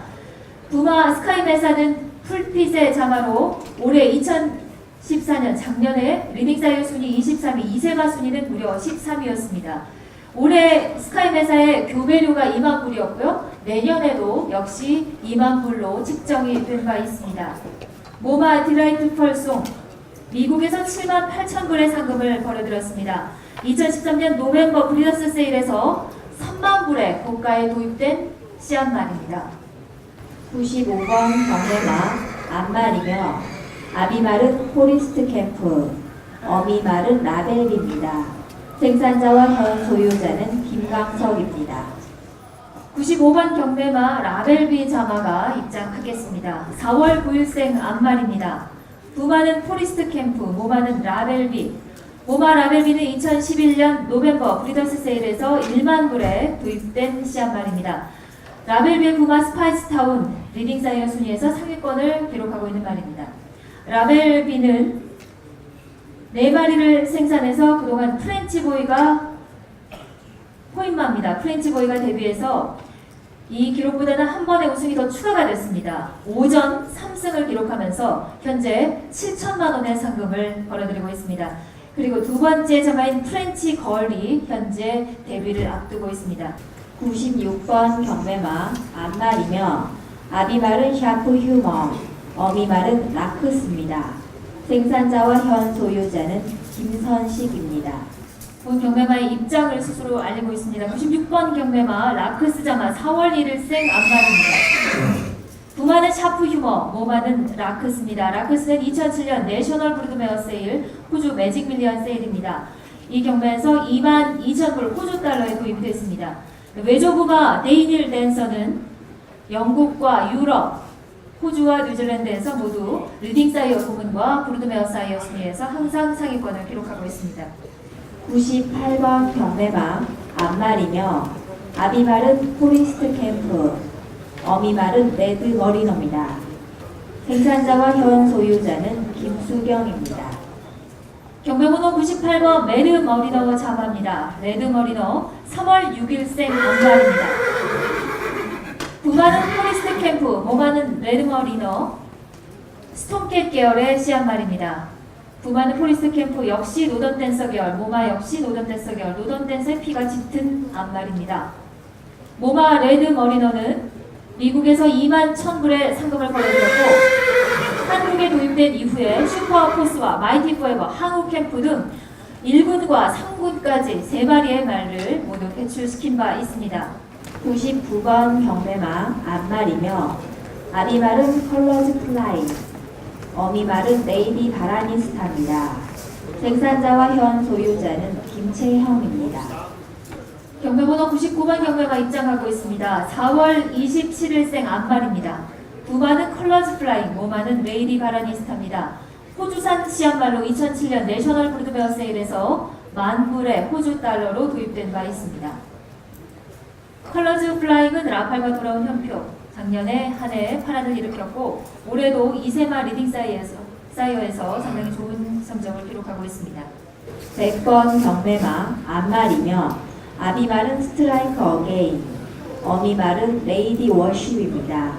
부마 스카이메사는 풀핏의 자마로 올해 2014년 작년에 리딩사이어 순위 23위, 이세마 순위는 무려 13위였습니다. 올해 스카이메사의 교배료가 2만 불이었고요. 내년에도 역시 2만 불로 측정이 된 바 있습니다. 모마 딜라이트 펄송 미국에서 7만 8천 불의 상금을 벌어들였습니다. 2013년 노벰버 브리더스 세일에서 3만 불의 고가에 도입된 씨앗말입니다. 95번 경매마 암말이며 아비말은 포리스트 캠프, 어미말은 라벨입니다. 생산자와 현 소유자는 김광석입니다. 95번 경매마 라벨비 자마가 입장하겠습니다. 4월 9일생 암말입니다. 부마는 포리스트 캠프, 모마는 라벨비. 모마 라벨비는 2011년 노벰버 브리더스 세일에서 1만 불에 도입된 씨앗말입니다. 라벨비의 부마 스파이스타운 리딩사이어 순위에서 상위권을 기록하고 있는 말입니다. 라벨비는 4마리를 생산해서 그동안 프렌치보이가 포인마입니다. 프렌치보이가 데뷔해서 이 기록보다는 한 번의 우승이 더 추가가 됐습니다. 5전 3승을 기록하면서 현재 7천만 원의 상금을 벌어들이고 있습니다. 그리고 두 번째 자마인 프렌치 걸이 현재 데뷔를 앞두고 있습니다. 96번 경매마 암말이며 아비말은 샤프 휴머, 어미말은 라크스입니다. 생산자와 현 소유자는 김선식입니다. 본 경매마의 입장을 스스로 알리고 있습니다. 96번 경매마 라크스 자마 4월 1일생 암말입니다. 부마는 샤프 휴머, 모마는 라크스입니다. 라크스는 2007년 내셔널 브루드메어 세일, 호주 매직 밀리언 세일입니다. 이 경매에서 2만 2천 불 호주 달러에 도입이 됐습니다. 외조부마 데이닐 댄서는 영국과 유럽, 호주와 뉴질랜드에서 모두 리딩사이어 부문과 브루드메어 사이어 순위에서 항상 상위권을 기록하고 있습니다. 98번 경매마 암말이며 아비말은 포리스트 캠프, 어미말은 레드 머리너입니다. 생산자와 현 소유자는 김수경입니다. 경매번호 98번 메르 머리너 자마입니다. 레드 머리너 3월 6일생 암말입니다. 부마는 포리스트 캠프, 모마는 레드 머리너 스톰캣 계열의 씨앗말입니다. 부마는 포리스트 캠프 역시 노던 댄서 계열, 모마 역시 노던 댄서 계열, 노던 댄서의 피가 짙은 암말입니다. 모마 레드 머리너는 미국에서 2만 1,000불의 상금을 벌어들였고 한국에 도입된 이후에 슈퍼포스와 마이티 포에버, 항우 캠프 등 1군과 3군까지 3마리의 말을 모두 배출시킨 바 있습니다. 99번 경매마 암말이며 아비말은 컬러즈 플라이, 어미말은 레이디 바라니스타입니다. 생산자와 현 소유자는 김채형입니다. 경매번호 99번 경매가 입장하고 있습니다. 4월 27일생 암말입니다. 부마는 컬러즈 플라잉, 모마는 레이디 바라니스타입니다. 호주산 씨앗말로 2007년 내셔널 브루드메어 세일에서 10,000불의 호주 달러로 도입된 바 있습니다. 컬러즈 플라잉은 라팔과 돌아온 현표, 작년에 한 해 파란을 일으켰고 올해도 이세마 리딩 사이어에서 상당히 좋은 성적을 기록하고 있습니다. 100번 경매마 암말이며 아비말은 스트라이크 어게인, 어미말은 레이디 워십입니다.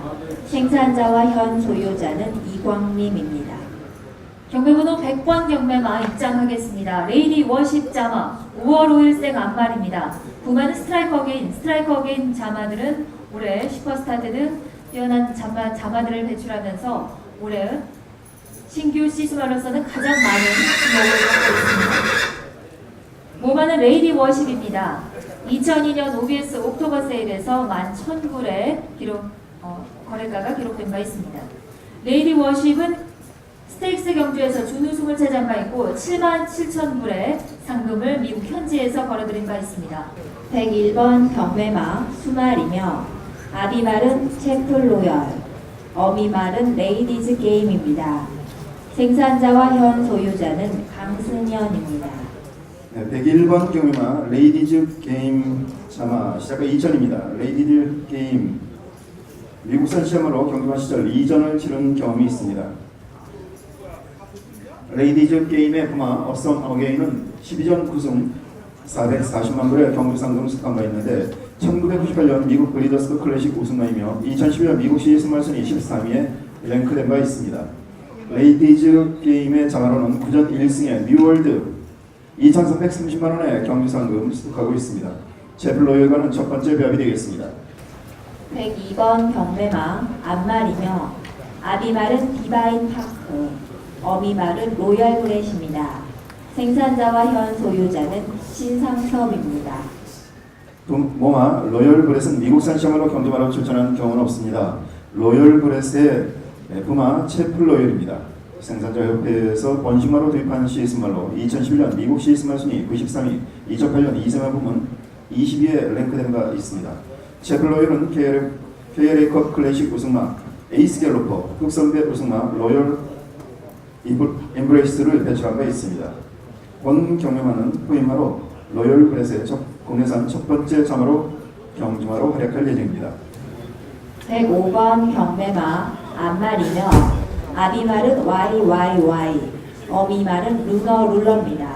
생산자와 현 소유자는 이광림입니다. 경매번호 100번 경매마 입장하겠습니다. 레이디 워십 자마 5월 5일생 암말입니다. 부마는 스트라이크 어게인 자마들은 올해 슈퍼스타트 등 뛰어난 자마들을 배출하면서 올해 신규 시스마로서는 가장 많은 주목을 받고 있습니다. 모마는 레이디 워십입니다. 2002년 OBS 옥토버 세일에서 11,000불의 거래가가 기록된 바 있습니다. 레이디 워십은 스테이크스 경주에서 준우승을 차지한 바 있고 77,000불의 상금을 미국 현지에서 벌어들인 바 있습니다. 101번 경매마 수말이며 아비말은 채플로열, 어미말은 레이디즈 게임입니다. 생산자와 현 소유자는 강승현입니다. 네, 101번 경매마 레이디즈 게임 자마 시작가 2천입니다. 레이디즈 게임 미국산 시험으로 경주마 시절 2전을 치른 경험이 있습니다. 레이디즈 게임의 부마 어썸 어게인은 12전 9승 440만 불의 경주 상금을 수상한 바 있는데 1998년 미국 브리더스 클래식 우승자이며 2011년 미국 시리즈 말순위 13위에 랭크된 바 있습니다. 레이디즈 게임의 자마로는 9전 1승에 뉴월드 2,330만 원의 경주 상금을 수상하고 있습니다. 제플로열과는 첫 번째 배합이 되겠습니다. 102번 경매마 앞말이며 아비말은 디바인 파크, 어미말은 로열 브렛입니다. 생산자와 현 소유자는 신상섭입니다. 모마 로열 브렛은 미국산 시험으로 경주마로 출전한 경우는 없습니다. 로열 브렛의 부마 채플로열입니다. 생산자 협회에서 번식마로 도입한 시스말로 2011년 미국 시스말 순위 93위, 2008년 이세마 부문 20위에 랭크된 바 있습니다. 채플로열은 KLA컵 클래식 우승마 에이스 갤로퍼, 흑선배 우승마 로열 엠브레이스를 배출한 바 있습니다. 본 경매마는 후임마로 로열 브렛의 국내산 첫 번째 자마로 경주마로 활약할 예정입니다. 105번 경매마 앞말이며 아비말은 YYY, 어미말은 룰러입니다.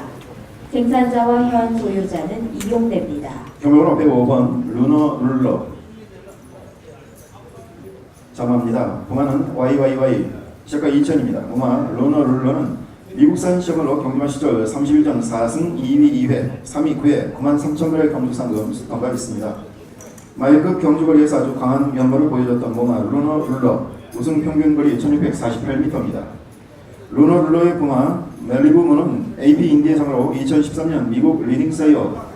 생산자와 현 소유자는 이용됩니다. 경매번호 105번 룰러 자마입니다. 부마는 YYY 시작과 2000입니다. 부마 룰러는 미국산 시험으로 경주마 시절 31전 4승 2위 2회 3위 9회 93,000불의 경주 상금 수상한 바 있습니다. 마일급 경주거리에서 아주 강한 면모를 보여줬던 모마 룰러 우승 평균 거리 1648m입니다. 룰러의 부마 멜리부문은 AP 인디애상으로 2013년 미국 리딩사이어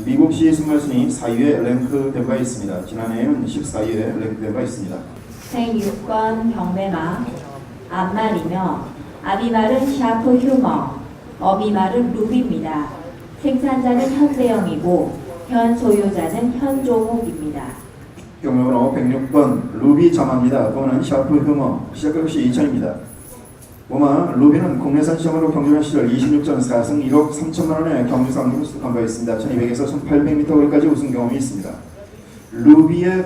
미국 시 승말 순위 4위에 랭크된 바 있습니다. 지난해에는 14위에 랭크된 바 있습니다. 106번 경매마 앞말이며 아비말은 샤프 휴머, 어미말은 루비입니다. 생산자는 현대영이고 현 소유자는 현종욱입니다. 경매번호 106번 루비 자마입니다. 번호는 샤프 휴머 시작 역시 2000입니다. 모마 루비는 국내산 시험으로 경주마 시절 26전 4승 1억 3천만 원의 경주 상금을 수상한 바 있습니다. 1200에서 1800m 거리까지 우승 경험이 있습니다. 루비의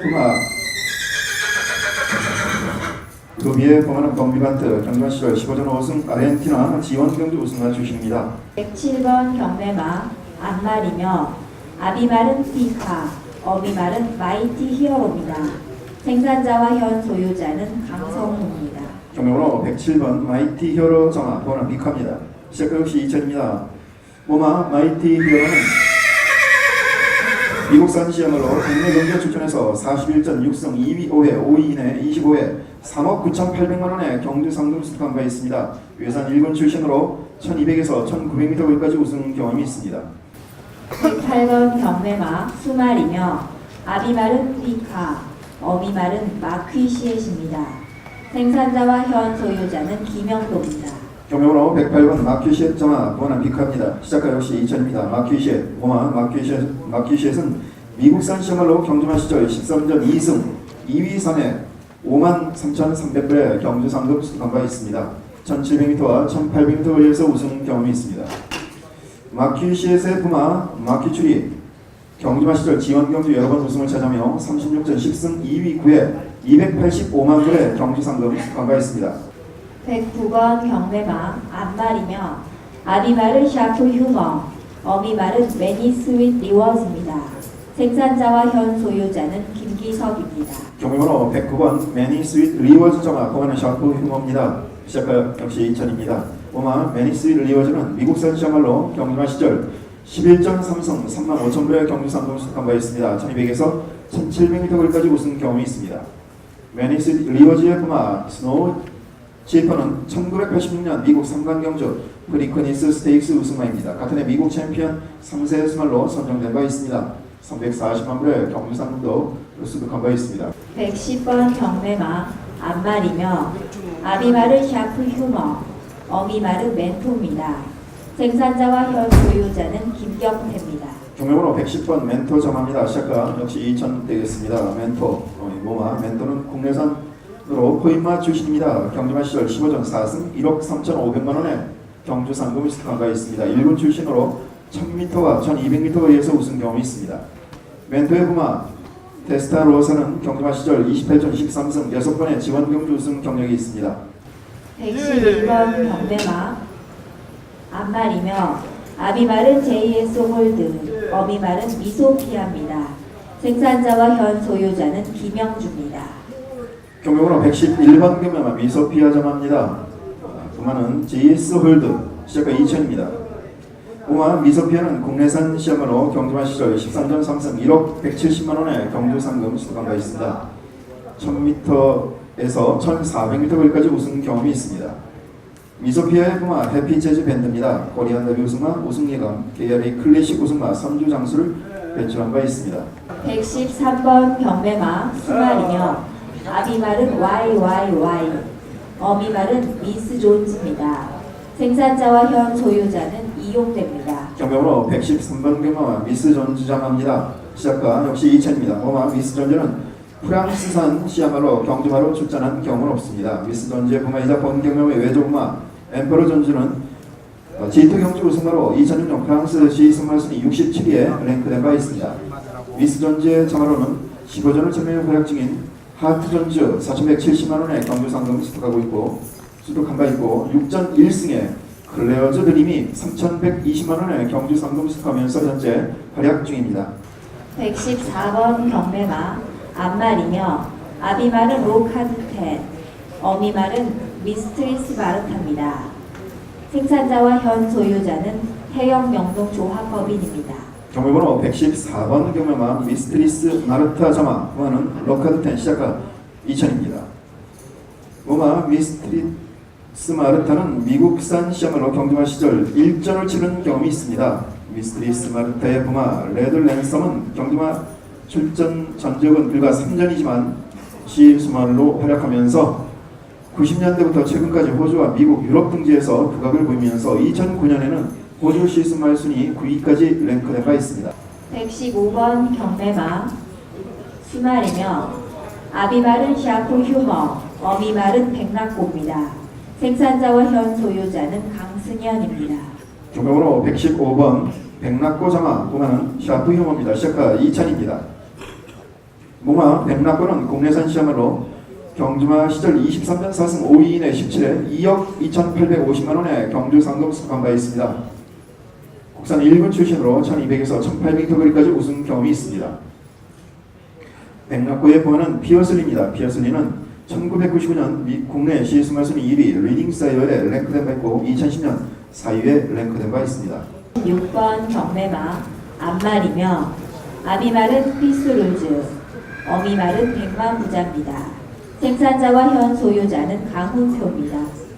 부마는 범비반트 경주마 시절 15전 5승 아르헨티나 지원 경주 우승자 출신입니다. 107번 경매마 앞말이며 아비말은 피카, 어미말은 마이티 히어로입니다. 생산자와 현 소유자는 강성우입니다. 경매번호 107번 마이티 히어로 정화 번호는 비카입니다. 시작 역시 2000입니다. 모마 마이티 히어로는 미국산 시험으로 국내 경기에 출전해서 41전 6승 2위 5회 5위 이내 25회 3억 9,800만 원의 경주 상금을 수상한 바 있습니다. 외산 1군 출신으로 1200에서 1900m 거리까지 우승 경험이 있습니다. 108번 경매마 수말이며 아비말은 피카, 어미말은 마퀴시엣입니다. 생산자와 현 소유자는 김영도입니다. 경매번호 108번 마퀴시엣 정화 번호는 비카입니다. 시작과 역시 2000입니다. 마퀴시엣 모마 마퀴시엣은 미국산 시험으로 경주마 시절 13전 2승 2위 3회 53,300불의 경주 상금 수상한 바 있습니다. 1700m와 1800m 거리에서 우승 경험이 있습니다. 마퀴시엣의 부마 마퀴추리 경주마 시절 지원 경주 여러 번 우승을 차지하며 36전 10승 2위 9회 285만 불의 경주 상금을 수상한 바 있습니다. 109번 경매마 앞말이며 아비말은 샤프 휴머, 어미말은 매니 스윗 리워즈입니다. 생산자와 현 소유자는 김기석입니다. 경매번호 109번 매니 스윗 리워즈 정화 번호는 샤프 휴머입니다. 시작과 역시 2000입니다. 오마 매니 스윗 리워즈는 미국산 시험말로 경주마 시절 11전 3승 35,000불의 경주 상금을 수상한 바 있습니다. 1200에서 1700m 거리까지 우승 경험이 있습니다. 매니 스윗 리워즈의 부마 스노우 지퍼는 1986년 미국 3관 경주 프리커니스 스테이크스 우승마입니다. 같은 해 미국 챔피언 3세 스말로 선정된 바 있습니다. 340만 불의 경주 상금도 수득한 바 있습니다. 110번 경매마 앞말이며 아비말은 샤프 휴머, 어미말은 멘토입니다. 생산자와 현 소유자는 김경태입니다. 경매번호 110번 멘토 정합니다. 시작과 역시 2000 되겠습니다. 멘토 모마 멘토는 국내산으로 코인마 출신입니다. 경주마 시절 15전 4승 1억 3,500만 원의 경주 상금을 수상한 바 있습니다. 1군 출신으로 1000m와 1200m 거리에서 우승 경험이 있습니다. 멘토의 부마 데스타로사는 경주마 시절 28전 13승 6번의 지원 경주 우승 경력이 있습니다. 111번 경매마 앞말이며 아비말은 JS 홀드, 어미말은 미소피아입니다. 생산자와 현 소유자는 김영주입니다. 경매번호 111번 경매마 미소피아 점화입니다. 부마는 JS 홀드, 시작가 2000입니다. 부마 미소피아는 국내산 시험으로 경주마 시절 13전 3승 1억 170만원의 경주 상금 수록한 바 있습니다. 1000m에서 1400m 거리까지 우승 경험이 있습니다. 미소피아의 부마 해피 재즈 밴드입니다. 코리안 데뷔 우승마, 우승예감, KRA 클래식 우승마 3주 장수를 배출한 바 있습니다. 113번 경매마 수말이며 아비말은 YYY, 어미말은 미스 존스입니다. 생산자와 현 소유자는 이용됩니다. 경매번호 113번 경마와 미스 존즈 점화입니다. 시작가 역시 2000입니다. 부마 미스 존즈는 프랑스산 시야말로 경주마로 출전한 경우는 없습니다. 미스 존즈의 부마이자 본 경매의 외조부마 엠퍼러 존즈는 G2 경주 우승마로 2006년 프랑스 시승마 순위 67위에 랭크된 바 있습니다. 미스 존즈의 참마로는 15전을 참여 활약 중인 하트 존즈 4,170만원의 경주 상금을 수록한 바 있고 6전 1승에 클레어즈 드림이 3,120만원의 경주 상금을 수록하면서 현재 활약 중입니다. 114번 경매마 앞말이며 아비말은 로카드 10, 어미말은 미스트리스 마르타입니다. 생산자와 현 소유자는 해영명동 조합법인입니다. 경매번호 114번 경매마 미스트리스 마르타 점화 부마는 로카드 10 시작가 2000입니다. 부마 미스트리스 마르타는 미국산 시야말로 경주마 시절 1전을 치른 경험이 있습니다. 미스트리스 마르타의 부마 레드 랜섬은 경주마 출전 전적은 불과 3전이지만 시수말로 활약하면서 90년대부터 최근까지 호주와 미국, 유럽 등지에서 두각을 보이면서 2009년에는 호주 시승말 순위 9위까지 랭크된 바 있습니다. 115번 경매마 수말이며 아비말은 샤프 휴머, 어미말은 백락고입니다. 생산자와 현 소유자는 강승현입니다. 경매번호 115번 백락고 점화 부마는 샤프 휴머입니다. 시작가 2000입니다. 부마 백락고는 국내산 시야말로 경주마 시절 23전 4승 5위인의 17회 2억 2,850만원의 경주 상금 수록한 바 있습니다. 국산 1군 출신으로 1200에서 1800m 거리까지 우승 경험이 있습니다. 백락고의 부마는 피어슬리입니다. 피어슬리는 1999년 국내 시승마 순위 1위 리딩 사이어에 랭크된 바 있고 2010년 4위에 랭크된 바 있습니다. 6번 경매마 앞말이며 아비말은 피스루즈, 어미말은 백만부자입니다. 생산자와 현 소유자는 강훈표입니다.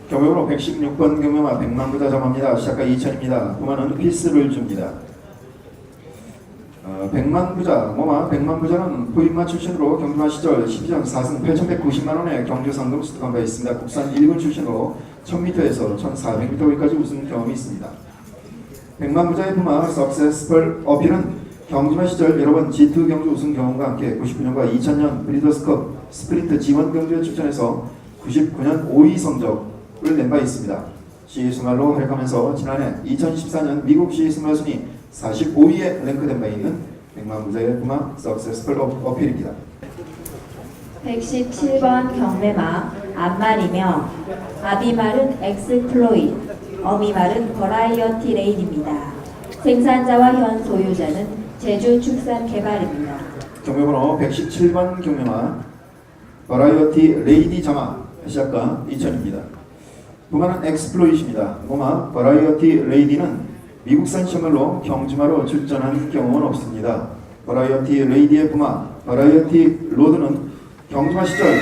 경매번호 116번 경매마 백만부자 점화입니다. 시작가 2000입니다. 부마는 피스를 줍니다. 백만부자, 백만부자는 포인마 출신으로 경주마 시절 12전 4승 8,190만원의 경주 상금 수록한 바 있습니다. 국산 1군 출신으로 1000m에서 1400m까지 우승 경험이 있습니다. 백만부자의 부마 석세스펄 어필은 경주마 시절 여러 번 G2 경주 우승 경험과 함께 99년과 2000년 브리더스컵 스프린트 G1 경주에 출전해서 99년 5위 성적을 낸 바 있습니다. 시승말로 활약하면서 지난해 2014년 미국 시승말 순위 45위에 랭크된 바 있는 백만부자의 부마 석세스풀 어필입니다. 117번 경매마 앞말이며 아비말은 엑스플로잇, 어미말은 버라이어티 레인입니다. 생산자와 현 소유자는 제주축산개발입니다. 경매번호 117번 경매마 버라이어티 레이디 점화 시작가 2000입니다. 부마는 엑스플로잇입니다. 부마 버라이어티 레이디는 미국산 시험말로 경주마로 출전한 경험은 없습니다. 버라이어티 레이디의 부마 버라이어티 로드는 경주마 시절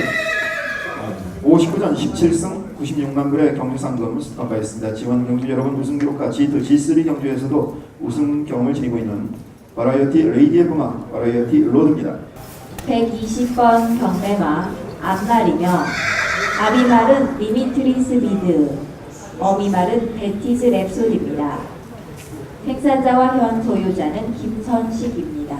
59전 17승 96만 불의 경주 상금을 수록한 바 있습니다. 지원 경주 여러 번 우승 기록과 G2, G3 경주에서도 우승 경험을 지니고 있는 버라이어티 레이디의 부마 버라이어티 로드입니다. 120번 경매마 앞말이며 아비말은 리미트리스 미드, 어미말은 베티즈 랩소디입니다. 생산자와 현 소유자는 김선식입니다.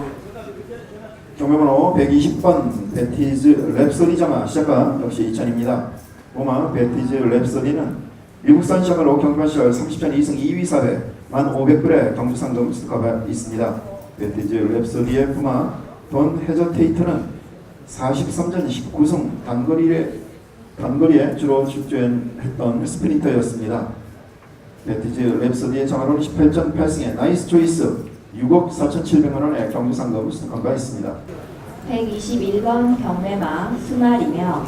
경매번호 120번 베티즈 랩소디 점화 시작가 역시 2000입니다. 부마 베티즈 랩소디는 미국산 시험으로 경주마 시절 30전 2승 2위 사회 1,500불의 경주 상금 수록가 있습니다. 베티즈 랩소디의 부마 돈 헤저테이트는 43전 19승 단거리에 주로 출전했던 스프린터였습니다. 배티즈 랩서디의 정화로는 18전 8승에 나이스 초이스 6억 4,700만 원의 경주 상금을 수록한 바 있습니다. 121번 경매마 수말이며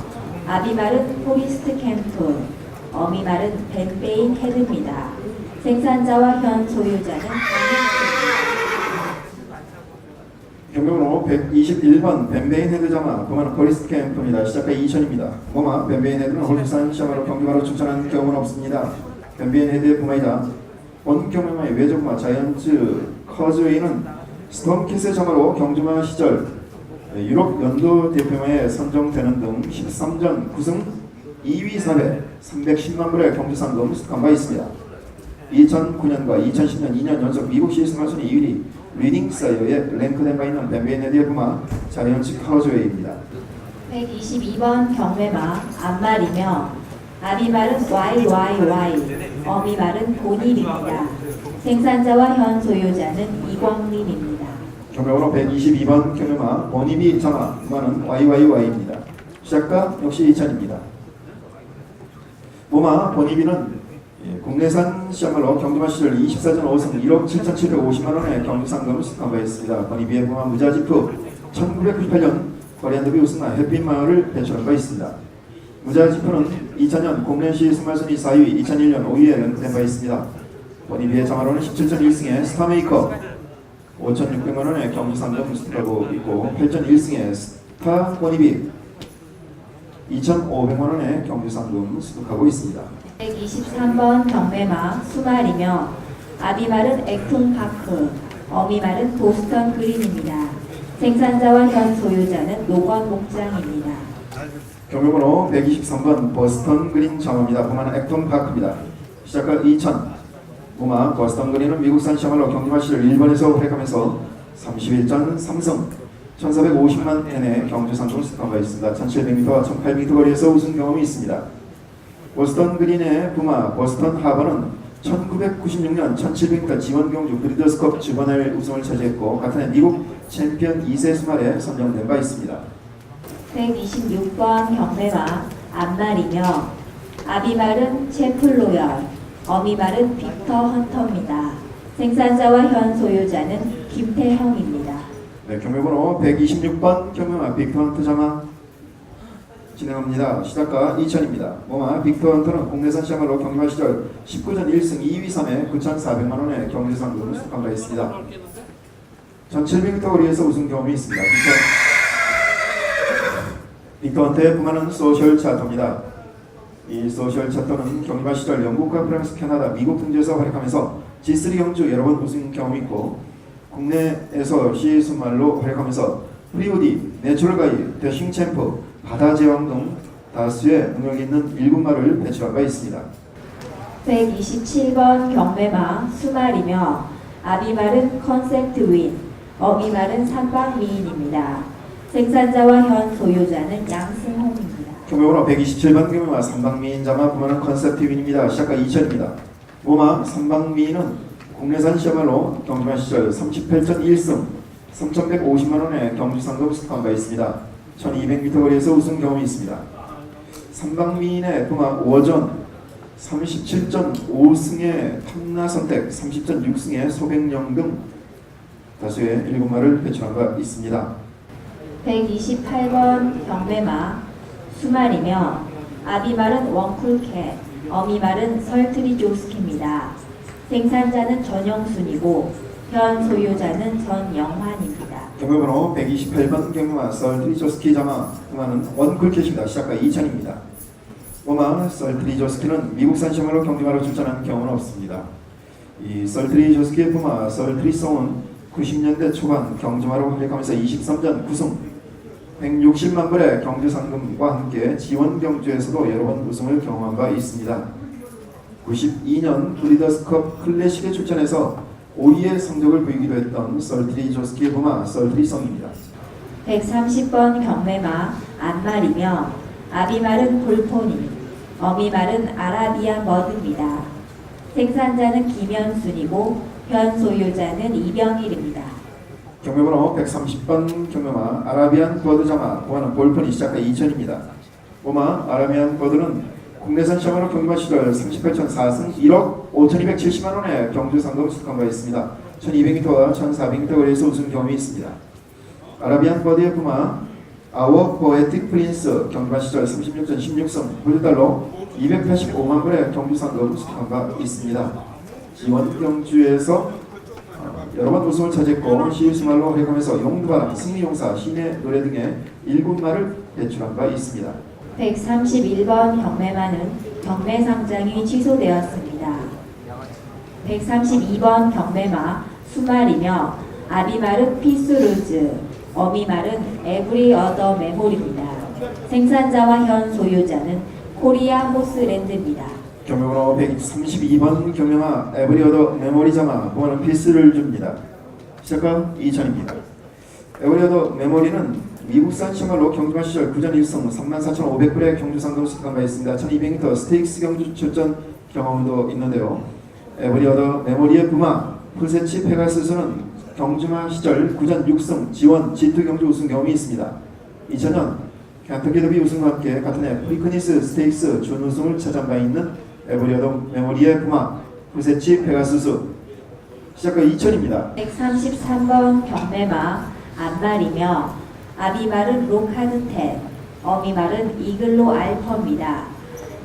아비말은 포리스트 캠톤, 어미말은 벤베인 헤드입니다. 생산자와 현 소유자는 경매번호 121번 벤베인 헤드 자마 그만은 포리스트 캠프입니다. 시작가 2천입니다. 모마 벤베인 헤드는 홀수산 시험으로 경주마로 추천하는 경우는 없습니다. 벤베인 헤드의 부마이다. 본 경매마의 외적마 자이언츠 커즈웨이는 스톰캣의 자마로 경주마 시절 유럽 연도 대표마에 선정되는 등 13전 9승 2위 4회 310만 불의 경주상금을 수록한 바 있습니다. 2009년과 2010년 2년 연속 미국 시승마 순위 2위 리딩사이어에 랭크된 바 있는 벤베인 헤드의 부마 자이언츠 커즈웨이입니다. 122번 경매마 암말이며 아비말은 YYY, 어미말은 본일입니다. 생산자와 현 소유자는 이광림입니다. 경매번호 122번 경매마 본입이 자마 부마는 YYY입니다. 시작가 역시 2000입니다. 모마 본입이는 국내산 시야말로 경주마 시절 24전 5승 1억 7,750만 원의 경주상금을 수록한 바 있습니다. 본입이의 부마 무자지프 1998년 거리앤더비 우승나 햇빛마을을 배출한 바 있습니다. 무자지프는 2000년 공연시 승마순위 4위, 2001년 5위에 랭크된 바 있습니다. 본입이의 자마로는 17전 1승에 스타메이커 5,600만 원의 경주상금을 수록하고 있고 8전 1승에 스타 본입이 2,500만 원의 경주상금을 수록하고 있습니다. 123번 경매마 수말이며 아비말은 액통파크, 어미말은 보스턴 그린입니다. 생산자와 현 소유자는 노건 목장입니다. 경매번호 123번 버스턴 그린 자마입니다. 부마는 액톤 파크입니다. 시작가 2000. 부마 버스턴 그린은 미국산 시야말로 경주마 시절 일본에서 활약하면서 31전 3승 1,450만 엔의 경주상금을 수록한 바 있습니다. 1,700m와 1,800m 거리에서 우승 경험이 있습니다. 버스턴 그린의 부마 버스턴 하버는 1996년 1700m 지원경주 브리더스컵 주번을 우승을 차지했고 같은 해 미국 챔피언 2세 수말에 선정된 바 있습니다. 126번 경매마 암말이며 아비말은 채플로열, 어미말은 빅터 헌터입니다. 생산자와 현 소유자는 김태형입니다. 네, 경매번호 126번 경매마 빅터 헌터 자마 진행합니다. 시작가 2000입니다. 모마 빅터 헌터는 국내산 시야말로 경주마 시절 19전 1승 2위 3회 9,400만 원의 경주상금을 수록한 바 있습니다. 1,700m 거리에서 우승 경험이 있습니다. 빅터 헌터의 부마는 소셜 차터입니다. 이 소셜 차터는 경주마 시절 영국과 프랑스, 캐나다, 미국 등지에서 활약하면서 G3 경주 여러 번 우승 경험이 있고 국내에서 시순말로 활약하면서 프리우디, 내추럴가이, 대싱 챔프, 바다제왕 등 다수의 능력 있는 1군마를 배출한 바 있습니다. 127번 경매마 수말이며 아비말은 컨셉트 윈, 어미말은 삼방미인입니다. 생산자와 현 소유자는 양승홍입니다. 경매번호 127번 경매마 삼방미인 자마 부마는 컨셉트 윈입니다. 시작가 2000입니다. 모마 삼방미인은 국내산 시야말로 경주마 시절 38전 1승 3,150만 원의 경주상금을 수록한 바 있습니다. 1200m 거리에서 우승 경험이 있습니다. 삼방미인의 부마 5전 37전 5승의 탐나선택 30전 6승의 소백령 등 다수의 7마를 배출한 바 있습니다. 128번 경매마 수말이며 아비말은 원쿨캣, 어미말은 설트리 조스키입니다. 생산자는 전영순이고 현 소유자는 전영환입니다. 경매번호 128번 경매마 썰트리조스키 자마 부마는 원쿨캣입니다. 시작가 2000입니다. 부마 썰트리조스키는 미국산 시야말로 경주마로 출전한 경우는 없습니다. 이 썰트리조스키의 부마 썰트리송은 90년대 초반 경주마로 활약하면서 23전 9승 160만 불의 경주상금과 함께 지원경주에서도 여러 번 우승을 경험한 바 있습니다. 92년 브리더스컵 클래식에 출전해서 5위의 성적을 보이기도 했던 썰트리조스키의 부마 썰트리송입니다. 130번 경매마 암말이며 아비말은 볼포니, 어미말은 아라비아 머드입니다. 생산자는 김현순이고 현 소유자는 이병일입니다. 경매번호 130번 경매마 아라비안 버드 자마 보아는 볼펀이 시작한 2000입니다. 보마 아라비안 버드는 국내산 시험으로 경주마 시절 38천 4승 1억 5,270만원의 경주 상금을 수득한 바 있습니다. 1200m와 1400m 거리에서 우승 경험이 있습니다. 아라비안 버드의 부마 아워 포에틱 프린스 경주마 시절 36전 16승 불달러 285만 불의 경주 상금을 수득한 바 있습니다. 지원 경주에서 여러 번 우승을 차지했고 시우스말로 활약하면서 용두바람, 승리용사, 신의 노래 등의 7마를 배출한 바 있습니다. 131번 경매마는 경매 상장이 취소되었습니다. 132번 경매마 수말이며 아비말은 피스루즈, 어미말은 에브리 어더 메모리입니다. 생산자와 현 소유자는 코리아 호스랜드입니다. 경매번호 132번 경매마 에브리어더 메모리자마 보아는 피스를 줍니다. 시작과 2000입니다. 에브리어더 메모리는 미국산 시말로 경주마 시절 9전 1승 34,500불의 경주 상금을 수득한 바 있습니다. 1200m 스테이크스 경주 출전 경험도 있는데요. 에브리어더 메모리의 부마 풀세치 페가스스는 경주마 시절 9전 6승 지원 G2 경주 우승 경험이 있습니다. 2000년 켄터키 더비 우승과 함께 같은 해 프리크니스 스테이크스 준우승을 차지한 바 있는 에브리어더 메모리의 부마 풀세치 페가스스 시작과 2000입니다. 133번 경매마 안말이며 아비말은 로카드텐, 어미말은 이글로 알퍼입니다.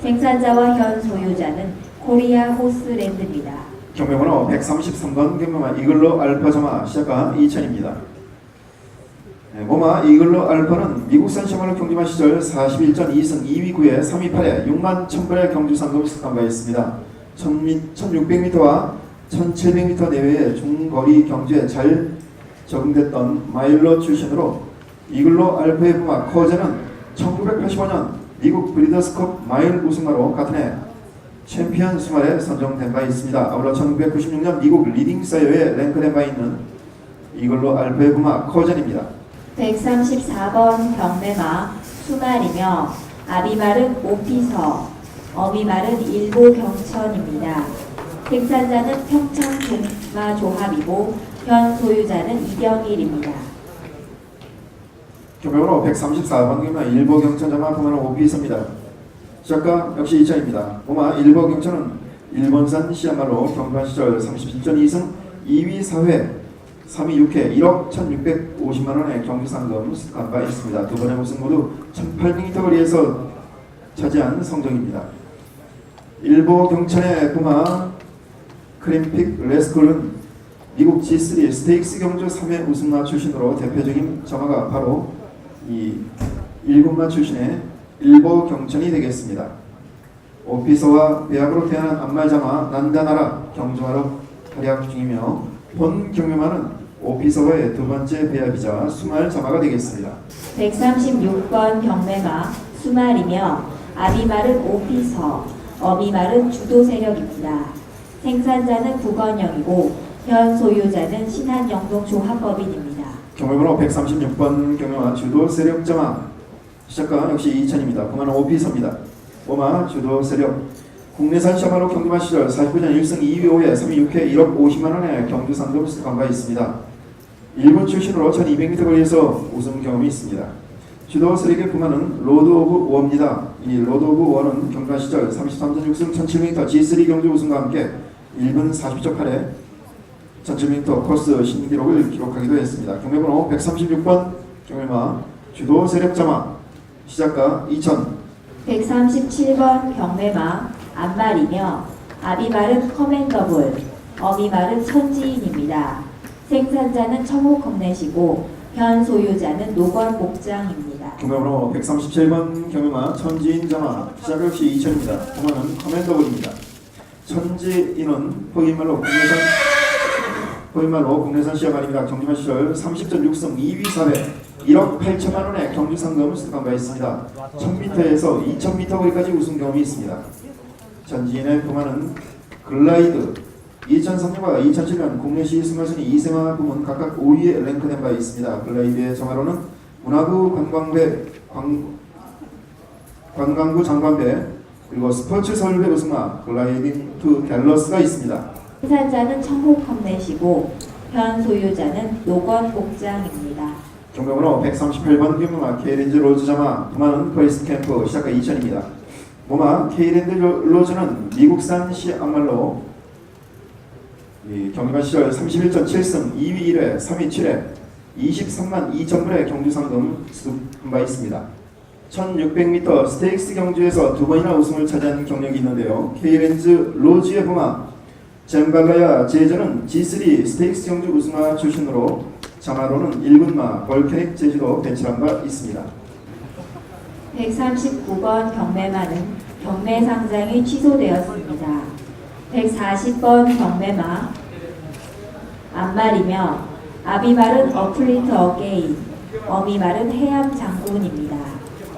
생산자와 현 소유자는 코리아 호스랜드입니다. 경매번호 133번 경매마 이글로 알파자마 시작과 2000입니다. 모마 이글로 알파는 미국산 시말로 경주마 시절 41전 2승 2위 9회 3위 8회 6만 1000불의 경주 상금을 수득한 바 있습니다. 1600m와 1700m 내외의 중거리 경주에 잘 적응됐던 마일러 출신으로 이글로 알파의 부마 커제는 1985년 미국 브리더스컵 마일 우승마로 같은 해 챔피언 수말에 선정된 바 있습니다. 아울러 1996년 미국 리딩 사이어에 랭크된 바 있는 이글로 알파의 부마 커젠입니다. 134번 경매마 수말이며 아비말은 오피서, 어미말은 일보 경천입니다. 생산자는 평창 경마 조합이고 현 소유자는 이병일입니다. 경매번호 134번 경매 일보 경천자마 부마는 오피서입니다. 시작과 역시 2000입니다. 모마 일보 경천은 일본산 시야말로 경주마 시절 37전 2승 2위 4회 3위 6회 1억 1650만원의 경주상금 수득한 바 있습니다. 두 번의 우승 모두 1800m 거리에서 차지한 성적입니다. 일보 경천의 부마 크림픽 레스콜은 미국 G3 스테이크스 경주 3회 우승마 출신으로 대표적인 자마가 바로 이 7마 출신의 일보 경천이 되겠습니다. 오피서와 배합으로 태어난 안말자마 난다나라 경주마로 활약 중이며 본 경매마는 오피서와의 두 번째 배합이자 수말 자마가 되겠습니다. 136번 경매마 수말이며 아비말은 오피서, 어미말은 주도 세력입니다. 생산자는 국원영이고 현 소유자는 신한영동조합법인입니다. 경매번호 136번 경매마 주도 세력 자마 시작과 역시 2000입니다. 부마는 오피서입니다. 모마 주도 세력 국내산 시마로 경주마 시절 49년 1승 2위 5회 3위 6회 1억 50만원의 경주 상금을 수득한 바 있습니다. 일본 출신으로 1200m 거리에서 우승 경험이 있습니다. 주도 세력의 부마는 로드 오브 워입니다. 이 로드 오브 워는 경주마 시절 33전 6승 1700m G3 경주 우승과 함께 1분 40초 8회 1700m 코스 신기록을 기록하기도 했습니다. 경매번호 136번 경매마 주도 세력 자마 시작과 2000 137번 경매마 안말이며 아비말은 커맨더블, 어미말은 천지인입니다. 생산자는 청호컴넷이고 현 소유자는 노건목장입니다. 경매번호 137번 경매마 천지인 자마 시작 역시 2000입니다. 부마는 커맨더블입니다. 천지인은 포인말로 국내산 시야말입니다. 경주마 시절 30전 6승 2위 4회 1억 8천만원의 경주 상금을 수득한 바 있습니다. 1000m에서 2000m 거리까지 우승 경험이 있습니다. 전지인의 부마는 글라이드 2003년과 2007년 국내시 승마순위 2세마 부문 각각 5위에 랭크된 바 있습니다. 글라이드의 정화로는 문화부 관광부 장관배 그리고 스포츠 서울배 우승마 글라이딩 투 갤러스가 있습니다. 생산자는 청호컴넷이고 현 소유자는 노건복장입니다. 경매번호 138번 경매마 K랜드 로즈자마 부마는 퍼리스트 캠프 시작가 2000입니다. 모마 K랜드 로즈는 미국산 시암말로 경매관 시절 31.7승 2위 1회 3위 7회 23만 2천불의 경주상금 수득한 바 있습니다. 1600m 스테이크스 경주에서 두 번이나 우승을 차지한 경력이 있는데요. K랜드 로즈의 부마 잼발라야 제저는 G3 스테이크스 경주 우승화 출신으로 자마로는 1군마 볼케닉 제주도 배출한 바 있습니다. 139번 경매마는 경매 상장이 취소되었습니다. 140번 경매마 앞말이며 아비말은 어플리트 어게인, 어미말은 해암 장군입니다.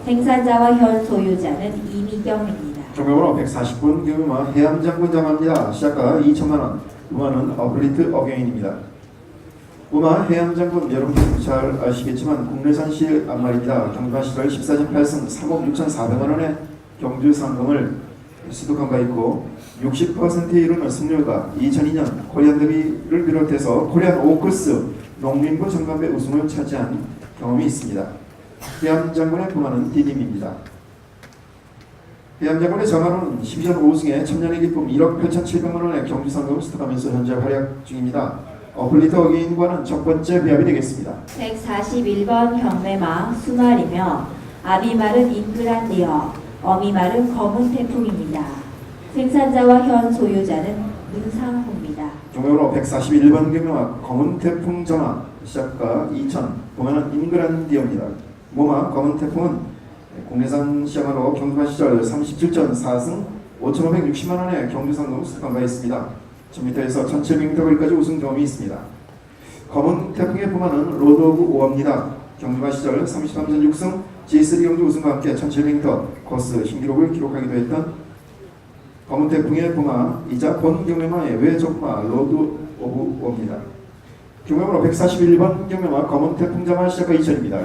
생산자와 현 소유자는 이미경입니다. 경매번호 140번 경매마 해암 장군 자마입니다. 시작가 2천만원, 우마는 어플리트 어게인입니다. 우마 해암 장군 여러분들 잘 아시겠지만 국내산 시 앞말입니다. 경주마 시절 14전 8승 3억 6,400만원의 경주 상금을 수득한 바 있고 60%에 이르는 승률과 2002년 코리안 더비를 비롯해서 코리안 오크스 농민부 정관배 우승을 차지한 경험이 있습니다. 해암 장군의 부마는 디딤입니다. 해암 장군의 자마로는 12전 5승에 천년의 기쁨 1억 8,700만원의 경주 상금을 수득하면서 현재 활약 중입니다. 어플리트 어게인과는 첫 번째 배합이 되겠습니다. 141번 경매마 수말이며 아비말은 인그란디어, 어미말은 검은 태풍입니다. 생산자와 현 소유자는 문상호입니다. 경매번호 141번 경매마 검은 태풍 자마 시작가 2000 보면은 인그란디어입니다. 모마 검은 태풍은 국내산 시야마로 경주마 시절 37전 4승 5,560만원의 경주상금을 수득한 바 있습니다. 1000m에서 1700m까지 우승 경험이 있습니다. 검은 태풍의 부마는 로드 오브 오어입니다. 경주마 시절 33전 6승 G3 경주 우승과 함께 1700m 코스 신기록을 기록하기도 했던 검은 태풍의 부마이자 본 경매마의 외적마 로드 오브 오어입니다. 경매번호 141번 경매마 검은 태풍 자마 시작가 2000입니다.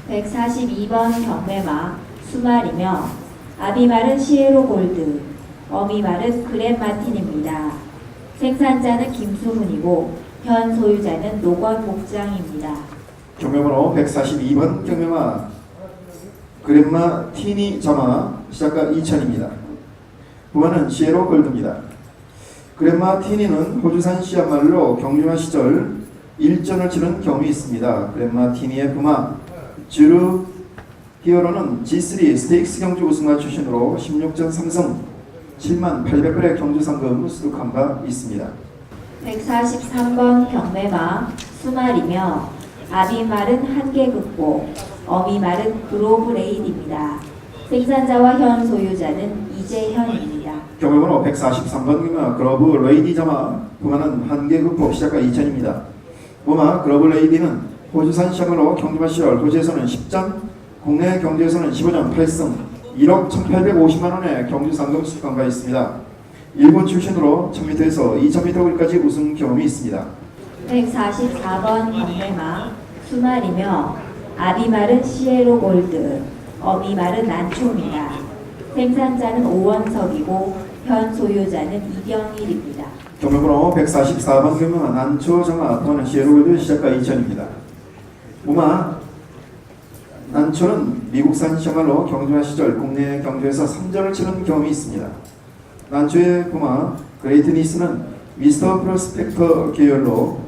142번 경매마 수말이며 아비말은 시에로 골드, 어미말은 그랜 마틴입니다. 생산자는 김수훈이고 현 소유자는 노건 목장입니다. 경매번호 142번 경매마 그랜마 티니 자마 시작가 2000입니다. 부마는 시에로 골드입니다. 그랜마 티니는 호주산 시암말로 경주마 시절 1전을 치른 경험이 있습니다. 그랜마 티니의 부마 주르 히어로는 G3 스테이크스 경주 우승화 출신으로 16전 3승 7만 800불의 경주 상금 수득한 바 있습니다. 143번 경매마 수말이며 아비말은 한계극보, 어미말은 그로브 레이드입니다. 생산자와 현 소유자는 이재현입니다. 경매번호 143번 경매마 그러브 레이디 자마 부마는 한계극보 시작가 2000입니다. 부마 그러브 레이디는 호주산 시작으로 경주마 시절 호주에서는 10전, 국내 경주에서는 15전 8승 1억 1850만원의 경주 상금 수득한 바 있습니다. 일본 출신으로 1000m에서 2000m까지 우승 경험이 있습니다. 144번 경매마 수말이며 아비말은 시에로 골드, 어미말은 난초입니다. 생산자는 오원석이고 현 소유자는 이병일입니다. 경매번호 144번 경매마 난초 자마 부마는 시에로골드 시작가 2000입니다. 부마 난초는 미국산 시야말로 경주마 시절 국내 경주에서 3전을 치른 경험이 있습니다. 난초의 부마 그레이트 니스는 미스터 프로스펙터 계열로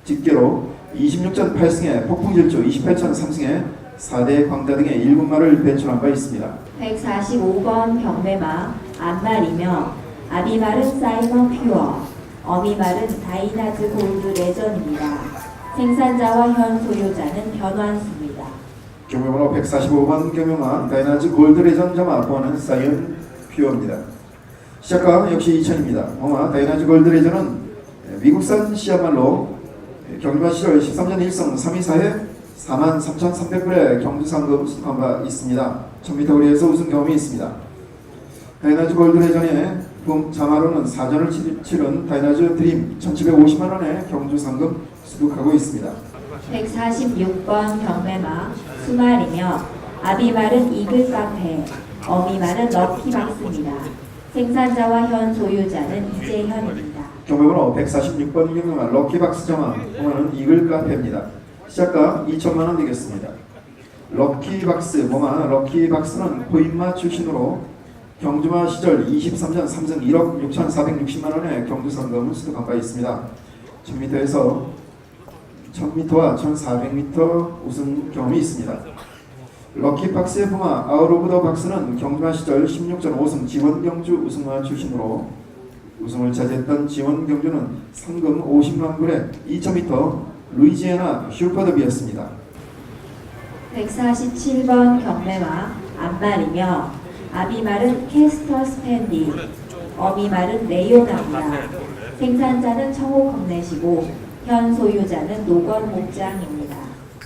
직계로 26전 8승에 폭풍질주 28전 3승에 4대 광자 등의 1군마를 배출한 바 있습니다. 145번 경매마 앞말이며 아비말은 사이먼 퓨어, 어미말은 다이나즈 골드 레전입니다. 생산자와 현 소유자는 변환수입니다. 경매번호 145번 경매마 다이나즈 골드 레전 자마 부하는 사이언 퓨어입니다. 시작가 역시 2000입니다. 어마 다이나즈 골드 레전은 미국산 시야말로 경주마 시절 13전 1승 3위 4회 43,300불의 경주상금 수득한 바 있습니다. 1000m 거리에서 우승 경험이 있습니다. 다이나즈 골드 레전의 자마로는 4전을 치른 다이나즈 드림 1750만원의 경주상금 수득하고 있습니다. 146번 경매마 수말이며 아비말은 이글 카페, 어미말은 럭키박스입니다. 생산자와 현 소유자는 이재현입니다. 경매번호 146번 경매마 럭키박스 점화 보마는 이글 카페입니다. 시작가 2천만 원 되겠습니다. 럭키박스 보마 럭키박스는 코인마 출신으로 경주마 시절 23전 3승 1억 6,460만 원의 경주 상금을 수득한 바 있습니다. 1000m에서 1000m와 1400m 우승 경험이 있습니다. 럭키박스의 부마 아웃 오브 더 박스는 경주마 시절 16전 5승 지원경주 우승마 출신으로 우승을 차지했던 지원경주는 상금 50만 불에 2000m 루이지애나 슈퍼더비였습니다. 147번 경매와 앞말이며 아비말은 캐스터 스탠디, 어미말은 레오나입니다. 생산자는 청호 컴넷이고 현 소유자는 노건 목장입니다.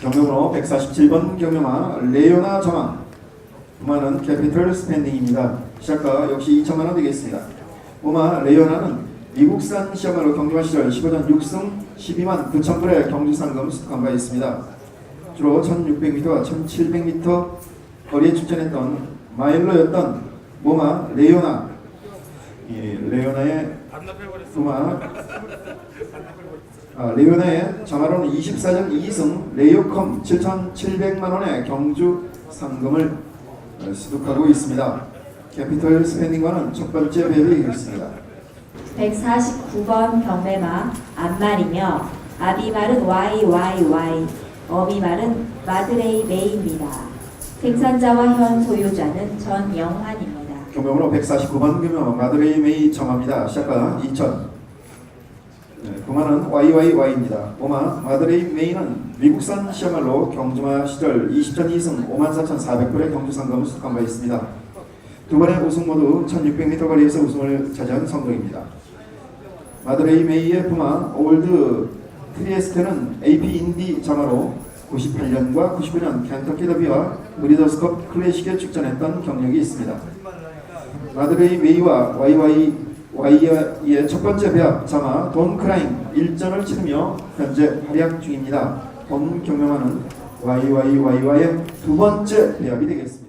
경매번호 147번 경매마 레오나 점화 부마는 캐피털 스펜딩입니다. 시작가 역시 2천만 원 되겠습니다. 부마 레오나는 미국산 시험으로 경주마 시절 15전 6승 12만 9천 불의 경주 상금 수득한 바 있습니다. 주로 1600m와 1700m 거리에 출전했던 마일러였던 부마 레오나 레오나의 부마 레오나의 점화로는 24전 2승 레이오컴 7,700만 원의 경주 상금을 수득하고 있습니다. 캐피털 스펜딩과는 첫 번째 배열이 되겠습니다. 149번 경매마 앞말이며 아비말은 YYY, 어미말은 마드레이 메이입니다. 생산자와 현 소유자는 전영환입니다. 경매번호 149번 경매마 마드레이 메이 점화입니다. 시작가 2천 부마는 YYY입니다. 오마 마드레이 메이는 미국산 시야말로 경주마 시절 20전 2승 54,400불의 경주 상금을 수득한 바 있습니다. 두 번의 우승 모두 1600m 거리에서 우승을 차지한 성공입니다. 마드레이 메이의 부마 올드 트리에스테는 AP 인디 점화로 98년과 99년 켄터키 더비와 브리더스컵 클래식에 출전했던 경력이 있습니다. 마드레이 메이와 YYY의 첫 번째 배합 자마 돈 크라임 1전을 치르며 현재 활약 중입니다. 본 경매마는 YYY와의 두 번째 배합이 되겠습니다.